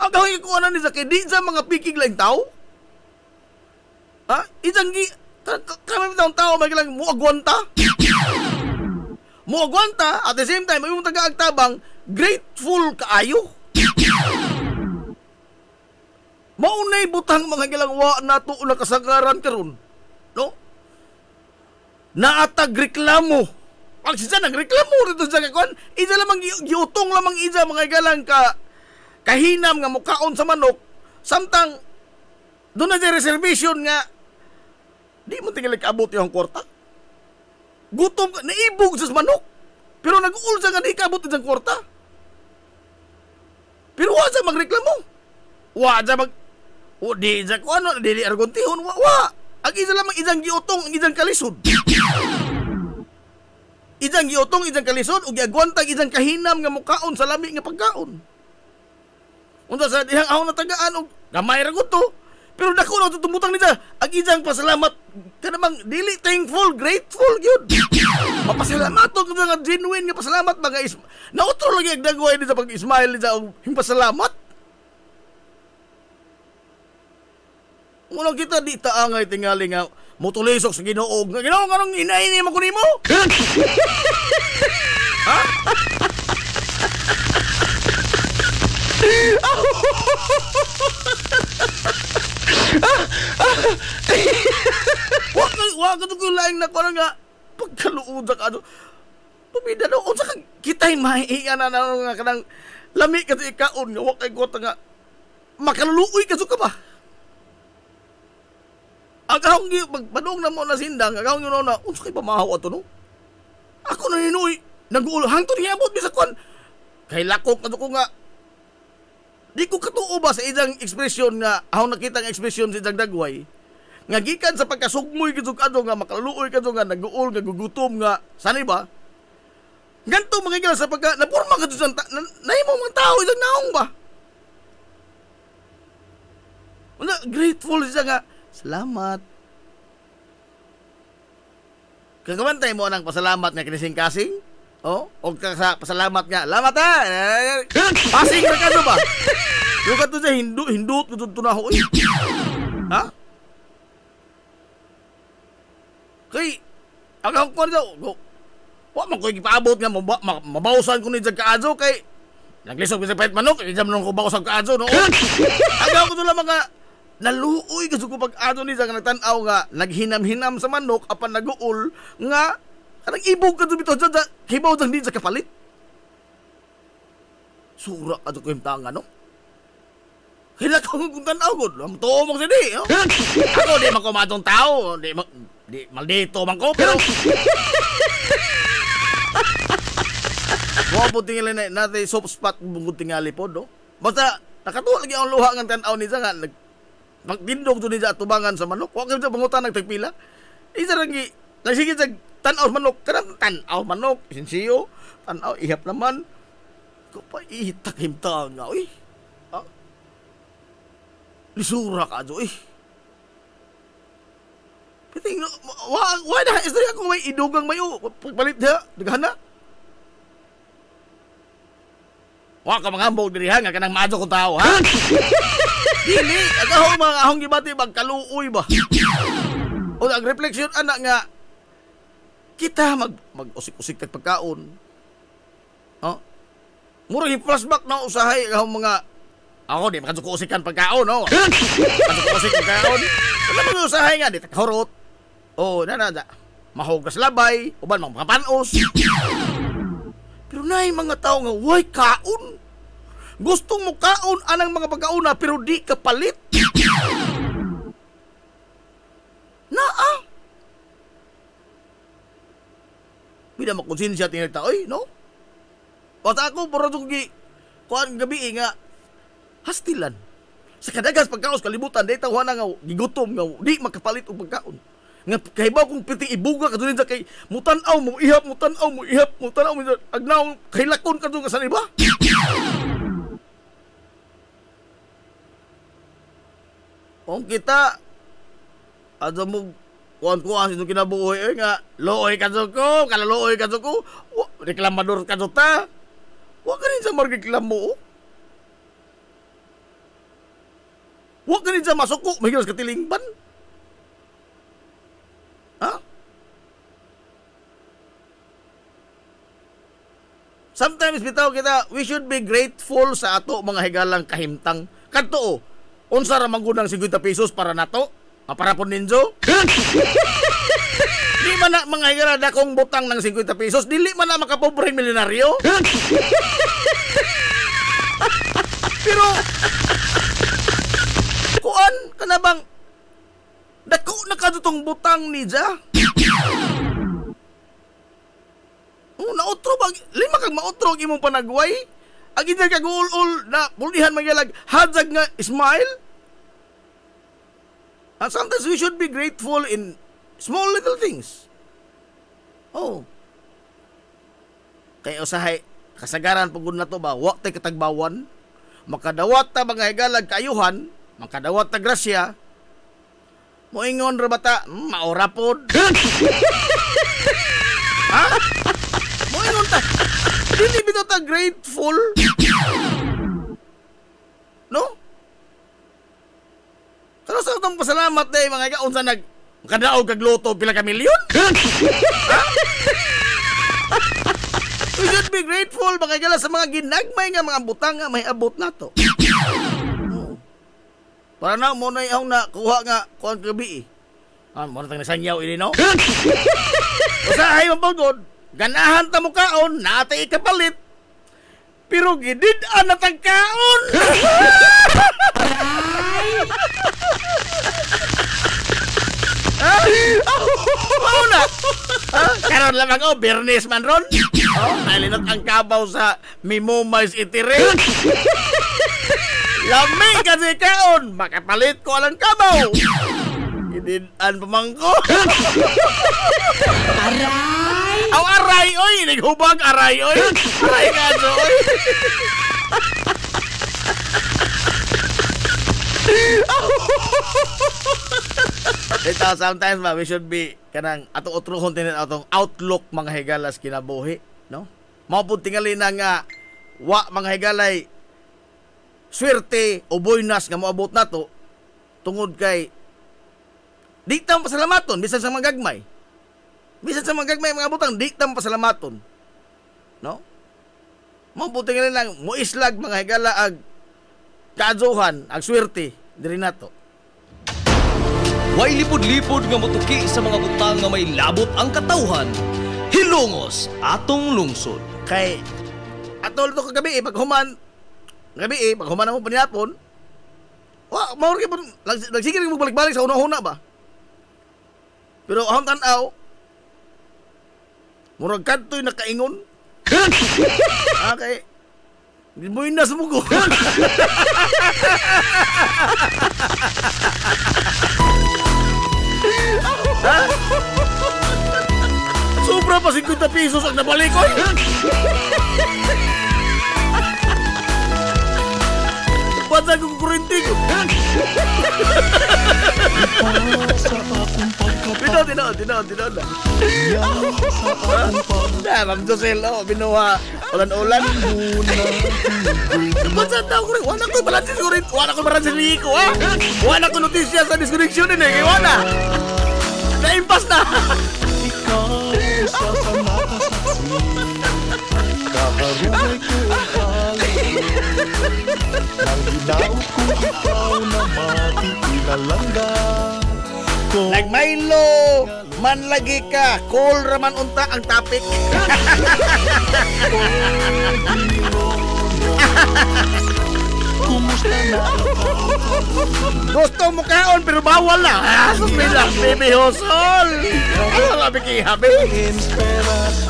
Agawin ko ano ni sa kay di sa mga pikig lang tao? Ha? Isang kami taong tao may lang muagwanta? Muagwanta at the same time may mong taga-agtabang grateful kaayo. Maunay butang mga gilangwa nato na kasagaran karon, no? Naatag reklamo. Ang siya nagreklamo rito sa kakon, isa lamang giutong lamang isa mga galang kahinam nga mukaon sa manok, samtang doon na sa reservation nga di mo tinggal kaabot yung kwarta. Gutom ka, naibog sa manok, pero nag-uul sa nga di kaabot yung kwarta. Pero wa sa magreklamo. Wa sa o di sa ko ano, dili argontihon, wa. Ang isa lamang isang giutong, ang isang kalisod. Isang giutong, isang kalisod, o giagwantag isang kahinam nga mukaon sa lami nga pagkaon. Unta sa dihang ahong natagaan, o gamay ragot to. Pero dako na tumutang nila, ang isang pasalamat, kanamang dili thankful, grateful, yun. Mapasalamat to, kung nga genuine nga pasalamat, mga nautro lagi ang dagway nila sa pag-ismail nila, yung pasalamat. Unang kita di taangay tingali nga mutulisok sa Ginoo. Ginoo kanong inaini mo kunimo? Ha? Wa ka to laing na ko nga pagkaluod ka ano. Pumida no unsa ka kitay maiiya na nga kanang lami ka ikaon nga wa kay gota nga makaluluoy ka ka ba? Agahong magbanong na mo na sindang, agahong yun na, unsa kay pamahaw ato no? Ako na hinuy, nag-uul, hangtod hiyabot, bisa kwan. Kay lakok na ko nga, di ko katuo ba sa isang ekspresyon nga, ahong nakita ng ekspresyon sa isang dagway, nga gikan sa pagkasugmoy kito kado nga, makaluoy kado nga, nag-uul, nga gugutom nga, sanay ba? Ganto mga sa pagka, napurma ka sa nahimo mga tao, isang naong ba? Grateful siya nga, salamat. Kagawantay mo ng pasalamat nga kinising-kasing? O sa pasalamat nga, lamat ha! Pasing na ka ba? Yung ka to siya, hindut, kutun na ako. Ha? Kay, agang ko niya, wa man ko ipaabot nga, mabawsan ko ni Jag Kaadzo, kay, naglisog sa pahit manok, ijam nung ko bawsan Kaadzo, no? Agang ko to lang mga, naluoy kasi ko pag-ano ni sa nagtanaw nga naghinam-hinam sa manok apan nag-uul nga kanang ibog ka dito sa hibaw dang di sa kapalit. Sura ka ko yung tanga no? Kaya ko kung tanaw ko, tuo mo sa di. No? Ako di makumatong tao, di maldito man ko, pero mo po tingin natin soft spot bungod tingali po, no? Basta nakatuwa lagi ang luha ng tanaw ni sa nga magdindog to niya atubangan sa manok. Wa kay bangutan nagtagpila. Isa rangi, sige sa tan-aw manok, kanang tan-aw manok, sinsiyo, tan-aw ihap naman. Ko pa itak-himta nga, uy. Ha? Lisura ka jo, uy. Piting, wa na istorya ko may idugang mayo, pagpalit dia, daghana. Wa ka mangambog diri ha nga kanang maadto ko tao, ha? Dili, agaho mga ahong gibati magkaluoy ba? O nag-reflection anak nga kita mag-usik-usik tag pagkaon. Oh? Mura yung flashback na usahay agahong mga ako di makasukusikan pagkaon, no? Makasukusik pagkaon. Wala mo usahay nga di taghurot. Oh, na mahugas labay, uban mga panos. Pero nay mga tao nga way kaon. Gustong mo kaon anang mga pagkauna pero di kapalit. Naa. Bida makonsensya tingnan ta, oy, no? O sa ako puro gi kuan gabi nga hastilan. Sa kadagas pagkaos kalibutan day tawhan nga gigutom nga di makapalit og pagkaon. Nga kahibaw kung piting ibuga kadulin sa kay mutan-aw mo ihap mutan-aw mo agnaw kay lakon kadto ka sa iba. Kung kita ada mo kuan-kuan sino kinabuhi nga looy ka ko, kalalooy ka ko, reklamador ka ta. Wa ka rin sa magreklamo. Wa ka rin sa masuko, mahigas ka tilingban. Ha? Sometimes bitaw kita, we should be grateful sa ato mga higalang kahimtang. Kadto unsa ra mangunang 50 pesos para nato? Para po ninjo? Di man na mga higala dakong butang ng 50 pesos, dili man na makapobreng milyonaryo. Pero kuan kana bang dako na kadtong butang ni Ja? Nautro ba? Lima kag mautro imong panagway? Ang inday kag ul na pulihan magalag hadzag nga smile? And sometimes we should be grateful in small little things. Oh. Kaya usahay kasagaran pugod na to ba? Wa tay katagbawan. Makadawat ta mga higalag kaayuhan, makadawat ta grasya. Moingon ra bata, maora pod. Ha? Moingon ta. Dili bitaw ta grateful. No? Pero sa itong pasalamat day mga higa, unsa makadaog kag loto pila ka milyon? Ha? We should be grateful mga higa sa mga ginagmay nga mga butang nga may abot nato. Para na mo na yung nakuha nga kuhan gabi eh. Mo na tang nasanyaw ini no? Usahay mapagod, ganahan ta mo kaon, natay ikapalit. Pero gidid-an na tagkaon. Mauna. Karon lamang Bernes man ron. Nalinot ang kabaw sa Mimomais itire. Lami kasi kaon, makapalit ko alang kabaw. Gidid-an pamangko. Aray! Aw aray oy, naghubag aray oy. Aray ka so oy. Ito, sometimes ba, we should be kanang atong utruhon tinin atong outlook mga higalas kinabuhi, no? Maupod tingali na nga wa mga higalay swerte o boynas nga moabot nato tungod kay di ta pasalamaton bisan sa mga gagmay. Bisan sa mga gagmay mga butang di ta pasalamaton. No? Maupod tingali lang moislag mga higala ag kaadzuhan, ag swerte diri nato. Way lipod-lipod nga motuki sa mga butang nga may labot ang katawhan. Hilongos atong lungsod. Kay atol to kagabi paghuman gabi paghuman mo panihapon. Wa mao gyud nagsigig mo balik-balik sa una-una ba. Pero ang tan-aw murag kadtoy nakaingon. Okay. Di mo ina sa mugo. Sobra pa 50 pesos ang nabalik ko. Pasa ko kurente ko. Tino na. Ma'am Joselo, binuha ulan-ulan. Pasa daw ko rin. Wala ko balansin ko rin. Wala ko balansin ko, ha? Wala ko notisya sa disconnection din, eh. Wala. Naimpas na. Kaharunay ko akala nang ilaw ko ikaw na matikilalangga. Nagmaylo man lagi ka, cool raman unta ang topic. Kumusta na Gusto mo kaon pero bawal na. Susmila, baby hosol. Ano nga bikihabi?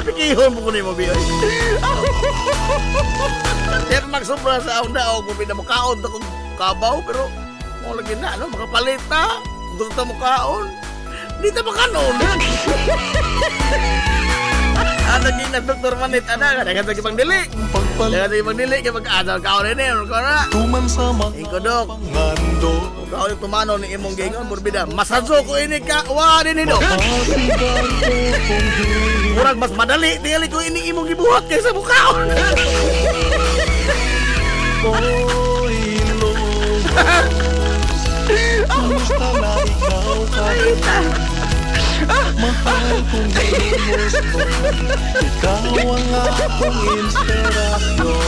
Bikihon mo kunin mo, biyoy. Yan magsobra sa aon na ako kung pinamakaon na kong kabaw pero mo lagi na, no? Makapalit na. Gusto mo kaon. Di ta makanon. Naging na Dr. Manit, ada ka naging pang dili. Naging pang dili, kaya mag-adal kaon rin eh. tuman sa Iko, Dok. pangando Ikaw yung tumano ni imong gingon, burbida. Masadyo ko ini ka, wa din ino. Murag mas madali, tingali ko ini imong gibuhat kaysa mukaon. Kumusta na ikaw ka Mahal kong lumos mo, ikaw ang akong inspirasyon.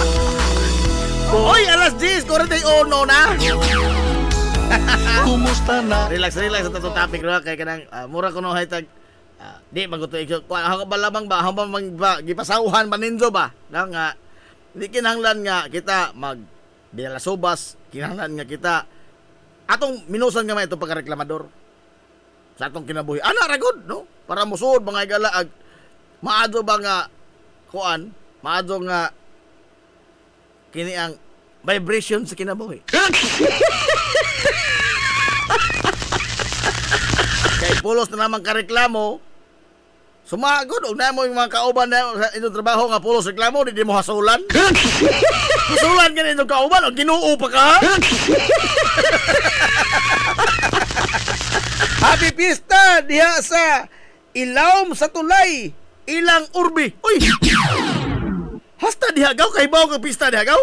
Oy, alas 10:41 na. Kumusta na? Relax sa tatong topic ro kay kanang mura kuno haytag di maguto ik ako ba lamang ba habang gipasauhan paninzo ba nang di kinahanglan nga kita mag bilasubas, kinahanglan nga kita atong minusan nga may itong pagkareklamador sa atong kinabuhi. Ana ra gud no para musud mga igalaag maadto ba nga kuan maadto nga kini ang vibration sa kinabuhi. Kay pulos na naman kareklamo, sumagod og na mo yung mga kauban na sa inyong trabaho nga pulos reklamo, di mo hasulan. Hasulan ka na inyong kauban, o ginoo pa ka. Happy Pista diha sa Ilawom sa Tulay, Ilang Urbi. Uy! Hasta dihagaw kay bawo ka pista dihagaw.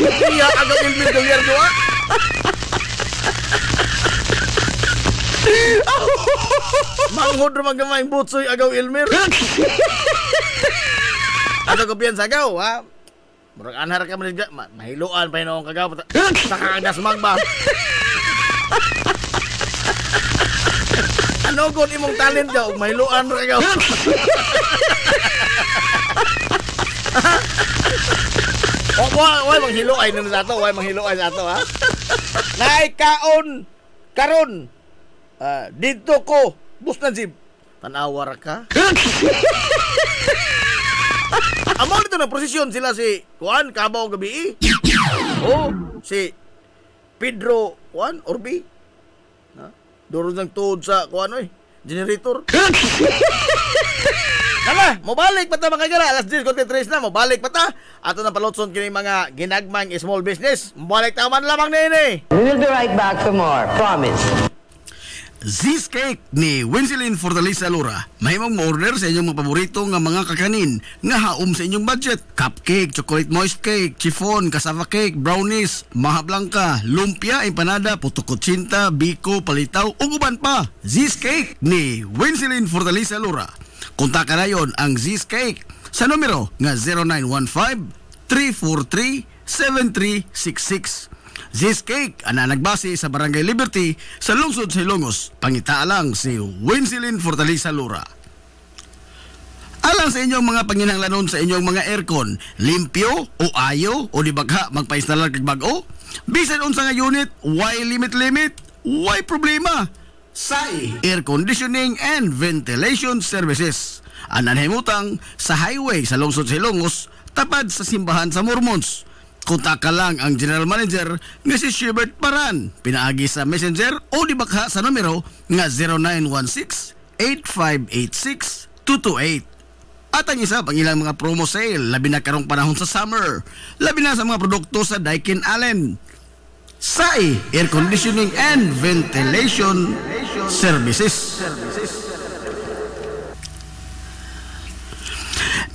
Iya agaw ilmil gobyerno ah. Manghod ra magamay butsoy agaw ilmir. Ano ko piyan sa agaw ha? Murag anhar ka man mahiluan pa noong kagaw. Nakakagas magba. Ano gud imong talent ka og mahiluan ra kagaw. Why manghiloay na sa ato? Why manghiloay sa ato, ha? Naikaon karon. Dito ko, bus na jeep. Tanawar ka? Amo dito na prosesyon sila si Juan Cabaw gabi. Oh, si Pedro Juan Orbi. Duro nang tuod sa kuan oy, generator. Hala, mobalik pa ta mga gala. Alas 10:43 na, mobalik pa ta. Ato na palotson kini mga ginagmang small business. Mobalik ta man lamang nini. We will be right back for more. Promise. Z's Cake ni Winsilin Fortaleza Lura. Mahimong mo-order sa inyong mga paborito nga mga kakanin nga haom sa inyong budget. Cupcake, chocolate moist cake, chiffon, cassava cake, brownies, maha blanca, lumpia, empanada, puto kutsinta, biko, palitaw, ug uban pa. Z's Cake ni Winsilin Fortaleza Lura. Kontakan na yon ang Z's Cake sa numero nga 0915-343-7366. Z's Cake ana nagbase sa Barangay Liberty sa lungsod sa Ilongos. Pangita lang si Winsilin Fortaleza Lura. Alang sa inyong mga panginahanglanon sa inyong mga aircon, limpyo o ayo o di bagha magpa-installer kag bag-o? Bisan unsa nga unit, why limit? Why problema? SAI Air Conditioning and Ventilation Services. Ananhimutang sa highway sa lungsod sa Ilongos, tapad sa simbahan sa Mormons. Kontak lang ang General Manager nga si Shubert Paran. Pinaagi sa Messenger o di bakha sa numero nga 0916-8586-228. At ang isa pang ilang mga promo sale, labi na karong panahon sa summer, labi na sa mga produkto sa Daikin Allen. SAI Air Conditioning and Ventilation Services.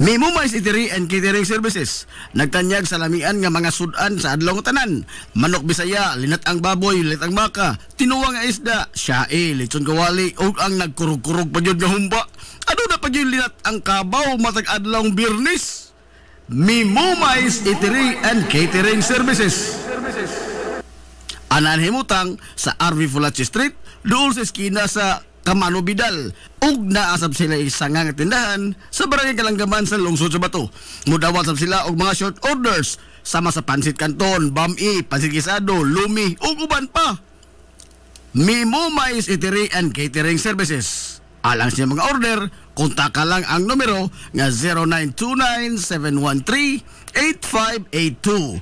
Mimo Mais Eatery and Catering Services. Nagtanyag sa lamian nga mga sudan sa adlaw nga tanan. Manok Bisaya, linat ang baboy, linat ang baka, tinuwa nga isda, siyae, lechon kawali, ug ang nagkurug-kurug pa jud nga humba. Ano na pa jud linat ang kabaw matag adlaw Biyernes? Mimo Mais Eatery and Catering Services. Ananhimutang sa RV Fulachi Street, dool sa eskina sa Kamano Bidal. Ug naasab sila isang nga tindahan sa Barangay Kalanggaman sa lungsod sa Bato. Mudawat sab sila og mga short orders sama sa Pansit Canton, Bami, Pansit Gisado, Lumi ug uban pa. Mimo Mais Eatery and Catering Services. Alang sa mga order, kontak lang ang numero nga 0929-713-8582.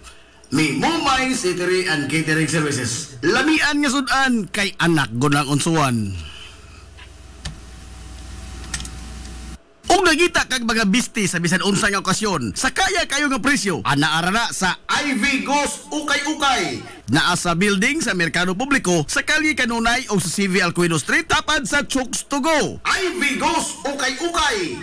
Mimo Mais Eatery and Catering Services. Lamian nga sudan kay anak gunang unsuan. Kung nagita kag mga bisti sa bisan unsa nga okasyon, sa kaya kayo nga presyo, anaara na sa Ivy Ghost Ukay-Ukay. Naa sa building sa Merkado Publiko, sa Kalye Kanunay o sa CV Alcuino Street, tapad sa Chooks to Go. Ivy Ghost Ukay-Ukay.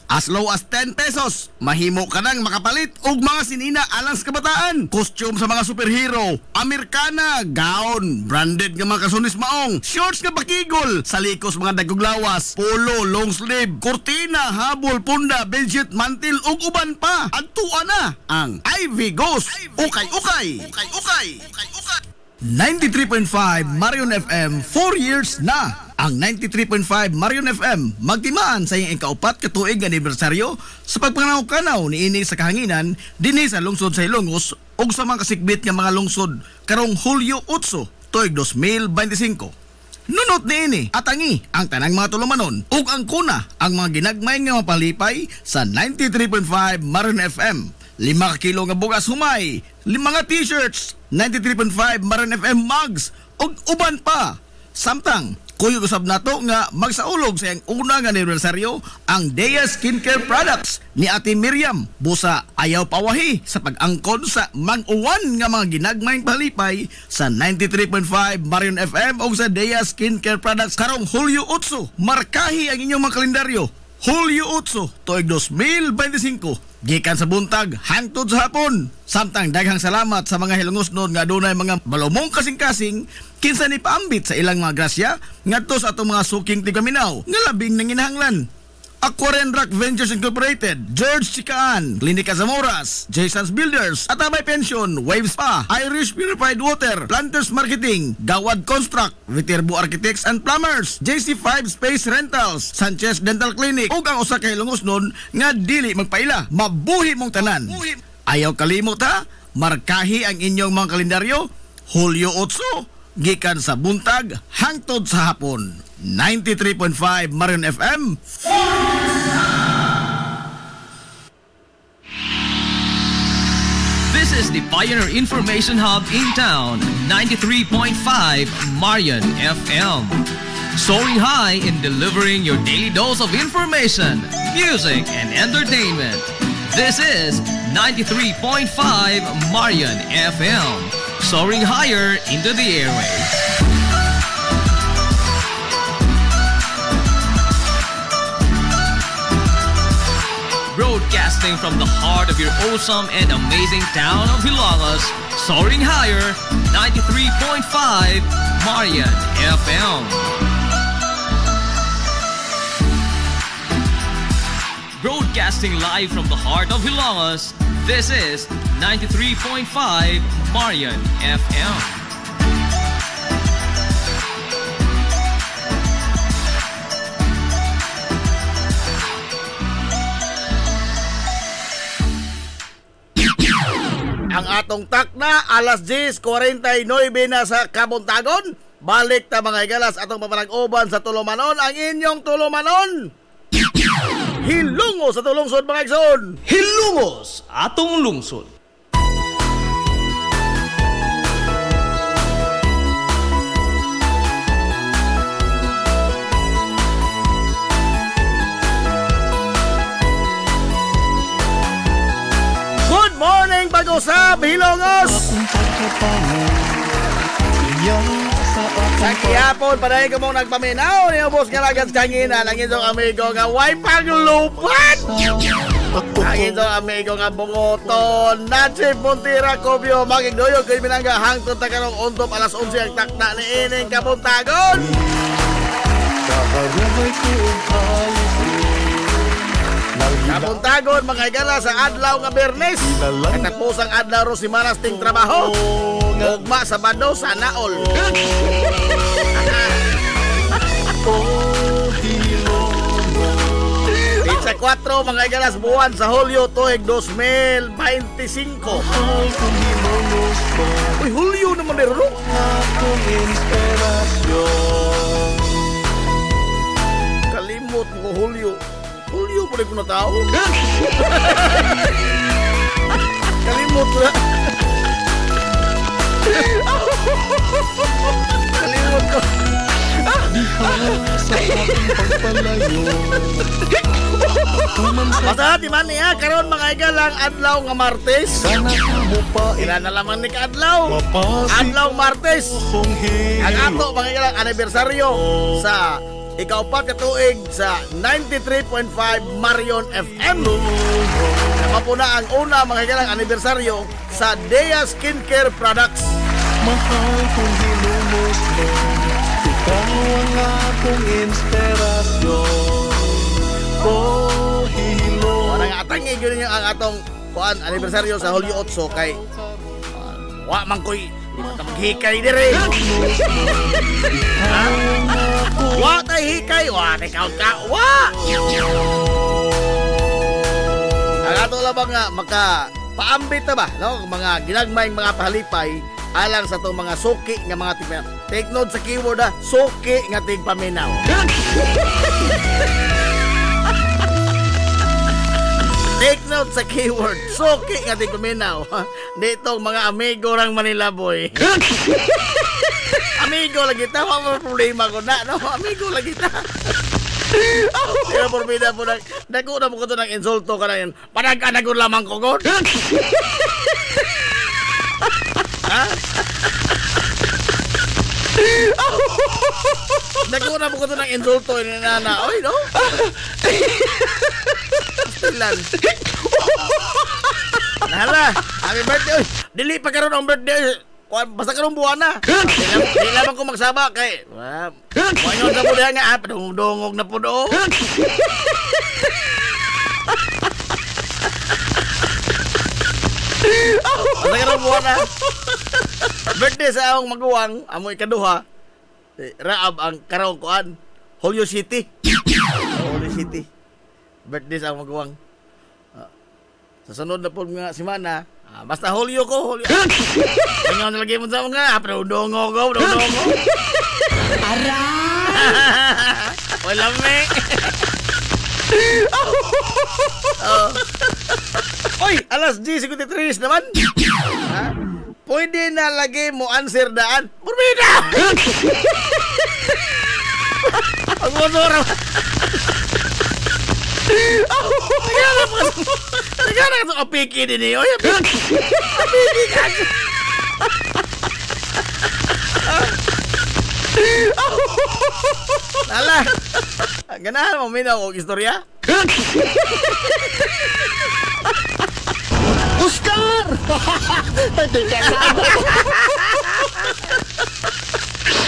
As low as 10 pesos, mahimo ka nang makapalit og mga sinina alang sa kabataan. Costume sa mga superhero, Amerikana, gown, branded nga mga kasunis maong, shorts nga bakigol, salikos mga dagog lawas, polo, long sleeve, kurtina, habol, punda, bedsheet, mantil ug uban pa. Adtuan na ang Ivy Ghost. Ukay-ukay. 93.5 Marion FM 4 years na. Ang 93.5 Marion FM magtimaan sa iyang ikaupat katuig anibersaryo sa pagpananaw-kanaw niini sa kahanginan dinhi sa lungsod sa Ilongos ug sa mga kasikbit nga mga lungsod karong Hulyo 8 tuig 2025. Nunot niini atangi ang tanang mga tulumanon ug ang kuna ang mga ginagmay nga mapalipay sa 93.5 Marion FM. 5 kilo nga bugas humay, 5 nga t-shirts, 93.5 Marion FM mugs ug uban pa. Samtang kuyog usab nato nga magsaulog sa iyang una nga anibersaryo ang Dea Skincare Products ni Ate Miriam. Busa ayaw pawahi sa pag-angkon sa mag-uwan nga mga ginagmayng palipay sa 93.5 Marion FM o sa Dea Skincare Products karong Hulyo 8. Markahi ang inyong mga kalendaryo. Hulyo 8 tuig 2025 gikan sa buntag hangtod sa hapon. Samtang daghang salamat sa mga hilungosnon nga adunay mga balumong kasing-kasing kinsa ni paambit sa ilang mga grasya ngadto sa atong mga suking tigaminaw nga labing nanginahanglan. Aquarian Rock Ventures Incorporated, George Chikaan, Klinika Zamoras, Jason's Builders, Atabay Pension, Wave Spa, Irish Purified Water, Planters Marketing, Gawad Construct, Viterbo Architects and Plumbers, JC5 Space Rentals, Sanchez Dental Clinic, ug ang usa ka hilungosnon nga dili magpaila. Mabuhi mong tanan. Ayaw kalimot ha, markahi ang inyong mga kalendaryo. Hulyo 8 gikan sa buntag hangtod sa hapon. 93.5 Marion FM. This is the Pioneer Information Hub in town, 93.5 Marion FM. Soaring high in delivering your daily dose of information, music, and entertainment. This is 93.5 Marion FM. Soaring higher into the airwaves. Broadcasting from the heart of your awesome and amazing town of Hilangas, soaring higher, 93.5 Marion FM. Broadcasting live from the heart of Hilangas, this is 93.5 Marion FM. Ang atong takna alas 10:49 na sa Kabuntagon. Balik ta mga igalas atong papanag-uban sa Tulumanon, ang inyong Tulumanon. Hilungos sa tulungsod mga igsoon. Hilungos atong lungsod. Good morning, Pag-usap, Hilongos! Sa kiyapon, padahin ko mong nagpaminaw ni Ubos Kalagat Kangina ang inyong amigo nga way paglupat! Ang inyong amigo nga bungoton Natsip Montira Kobyo Magigdoyo kay Minanga hangtod ta karong untop alas 11 ang takna ni ining Kabuntagon! Kabuntagon mga igala sa adlaw nga Bernes. Katapusang adlaw ro si Manas ting trabaho. Ugma sa Bado sa Naol. Pizza 4 mga igala sa buwan sa Hulyo tuig 2025. Uy, Hulyo naman rin ro. Kalimot mo Hulyo. Hulyo pa rin ko na tao. Kalimot na. Kalimot ko. Basta di man niya karon mga igalang adlaw nga Martes. Ilan na lamang ni kaadlaw. Adlaw Martes. Ang ato mga igalang anibersaryo sa Ikaupat ka tuig sa 93.5 Marion FM. Naman po na ang una mga higala anibersaryo sa Dea Skincare Products. Mahal kong hinumos mo, ikaw ang akong inspirasyon. Oh, hilo. Wala nga atangin yun yung ang atong kuan anibersaryo sa Hulyo 8 kay wa man koy di mo maghikay dire. Ha? Wa tay hikay, wa tay kaon-kaon. Wa. Ang ato labang nga maka paambit na ba no mga ginagmayng mga pahalipay alang sa itong mga suki nga mga tigpaminaw. Take note sa keyword ha, suki nga tigpaminaw. Take note sa keyword, suki nga tigpaminaw. Ditong mga amigo rang Manila boy. Amigo lagi ta, wala problema ko na, no? Amigo lagi ta. Pero porbida po na, dako na po ko ito ng insulto ka na yun. Panag-anagod lamang ko, God. Ha? Dako na po ko ito ng insulto yun na oy, no? Stilan. Nahala, happy birthday. Oy, dili pa karon ang birthday. Basta karong buwan na. Di lamang ko magsaba kay. Moingon na po diha nga, padungog na po do. Basta karong buwan na. Birthday sa akong maguwang, amoy ikaduha. Raab ang karong kuan, Hulyo City. Hulyo City. Birthday sa akong maguwang. Sa sunod na po nga simana, basta Hulyo ko, Hulyo. Kanya na lagi mo sa mga, padungog ko. Aray! Wala me. Oy, alas 10:53 naman. Ha? Pwede na lagi mo answer daan. Burbida! Ang motor. Nagana ka itong apiki din eh. Oy, apiki ka. Nala, ganahan mo minaw o istorya? Oscar!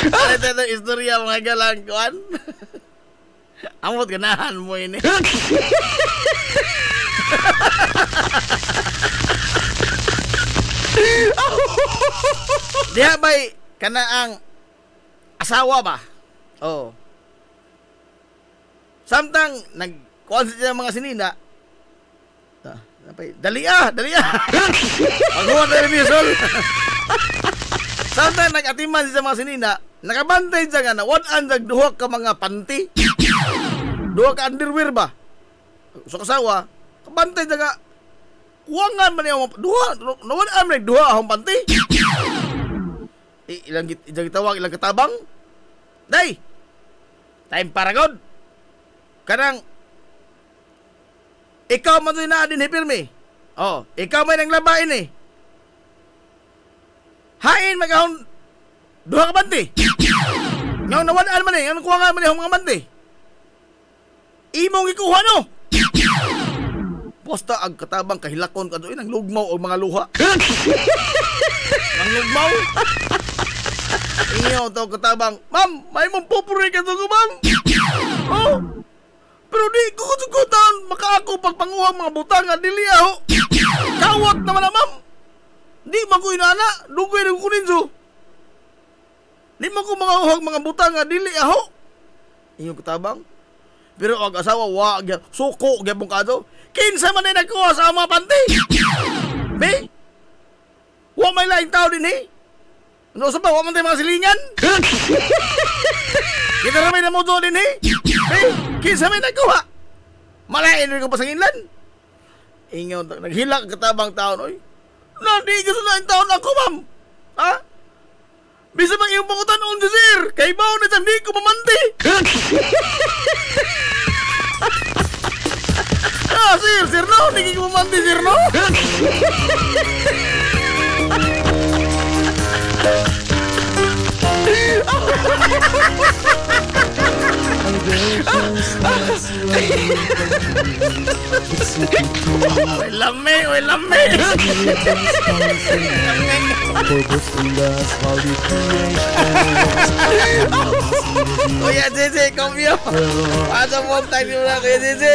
Ano ito istorya mga galang kuan? Amot ganahan mo ini. Diha ba'y kana ang asawa ba? Oh. Samtang nag-kuan siya mga sinina. Dali ah. Paghuwat na revisol. Samtang nag-atiman siya mga sinina, nakabantay siya nga na wadan nagduha ka mga panty. Duha ka underwear ba? Sa kasawa, kabantay siya nga kuwangan man yung duha. Nawadan man duha akong panty. Ilang gitawag, ilang katabang. Day! Time para god. Kanang ikaw man doon na din hipirmi. Oh, ikaw may nang labain eh. Hain magahon duha ka banti. Ngayon nawadaan man eh, ang kuwangan man eh mga banti. Imong ikuha no. Posta ag katabang kahilakon ka doon ang lugmaw o mga luha. Ang lugmaw. Inyo to katabang, ma'am, may mong pupuri ka to ko, ma'am. Oh. Pero di ko kutukutan, maka ako pagpanguhang mga butang nga dili aho. Kawat naman na, ma'am. Di man ko inana, dugay rin ko ninyo. Di man ko mga uhag mga butang nga dili aho. Inyong katabang. Pero ang asawa, suko, gyapong kato. Kinsa man na nagkuha sa mga panty. Be? Wa may laing tao din eh. Ano sa ba? Wa man tayo mga silingan? Kita ramay na mo doon din eh. Eh, kinsa may nagkuha? Malain rin ko pa sa nginlan. Ingaw, naghilak katabang taon. Oy, nandi ka sa laing taon ako, ma'am. Ha? Bisa bang iyong pangutan on si sir? Kay baw na dyan, di ko mamanti. Sir, no? Di ko mamanti, sir, no? May lami, may lami. Kuya Zizi, kumyo. Asa mo ang tayo na Kuya Zizi?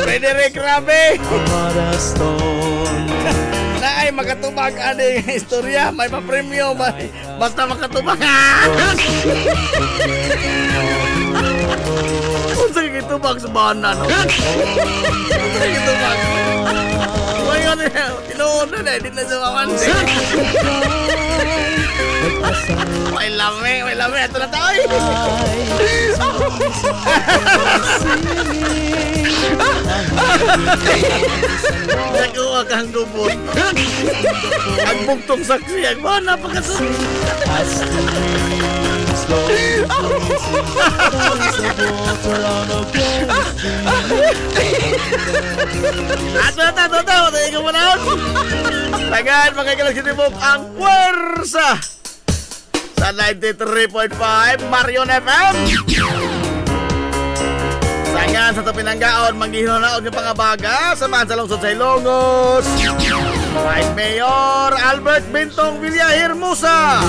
Frederick Rabe. Na ay makatubag ani istorya, may pa-premyo, basta makatubag. Unsa gitubag sa banan? Unsa gitubag? Ngayon, tinuod na di na sa mamansi. May lami, ito na tayo. Nagawa kang gubot. Ang bugtong saksi, ang mga napakasaksi. Ato, tayo ka manaon. Tagaan, makikalag sinibok ang puwersa sa 93.5 Marion FM. Sangan sa Tupinanggaon, manghihinaog ng pangabaga sa sa lungsod sa Ilongos. Vice Mayor Albert Bintong Villahermosa.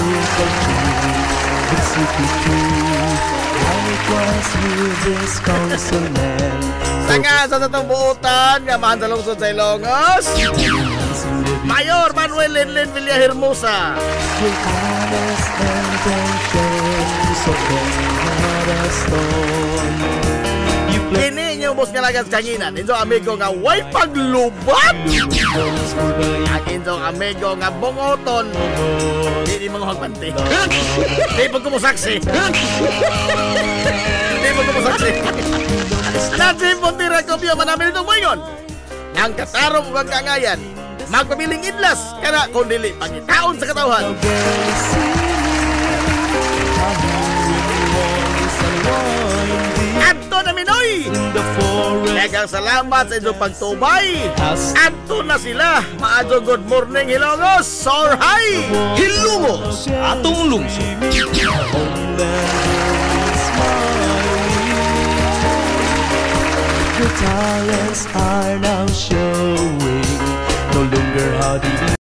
Sangan sa tatong buutan nga sa lungsod sa Ilongos. Mayor Manuel Lenlen Villahermosa. Kini inyong bus nga lagas kanginan. Inso amigo nga way paglubat. Ang inso amigo nga bungoton. Hindi mga hagpante. Hindi po kumusaksi. Hindi po kumusaksi. Natin po tira kopyo manamin itong mayon. Ang katarong huwag kangayan. Magpabiling idlas kana kung dili pangitaon sa katawhan. Adto na Minoy. Daghang salamat sa inyong pagtubay. Adto na sila. Maadto good morning Hilongos. Sorhay. Hilongos, atong lungsod. Your talents are now showing. No longer how do you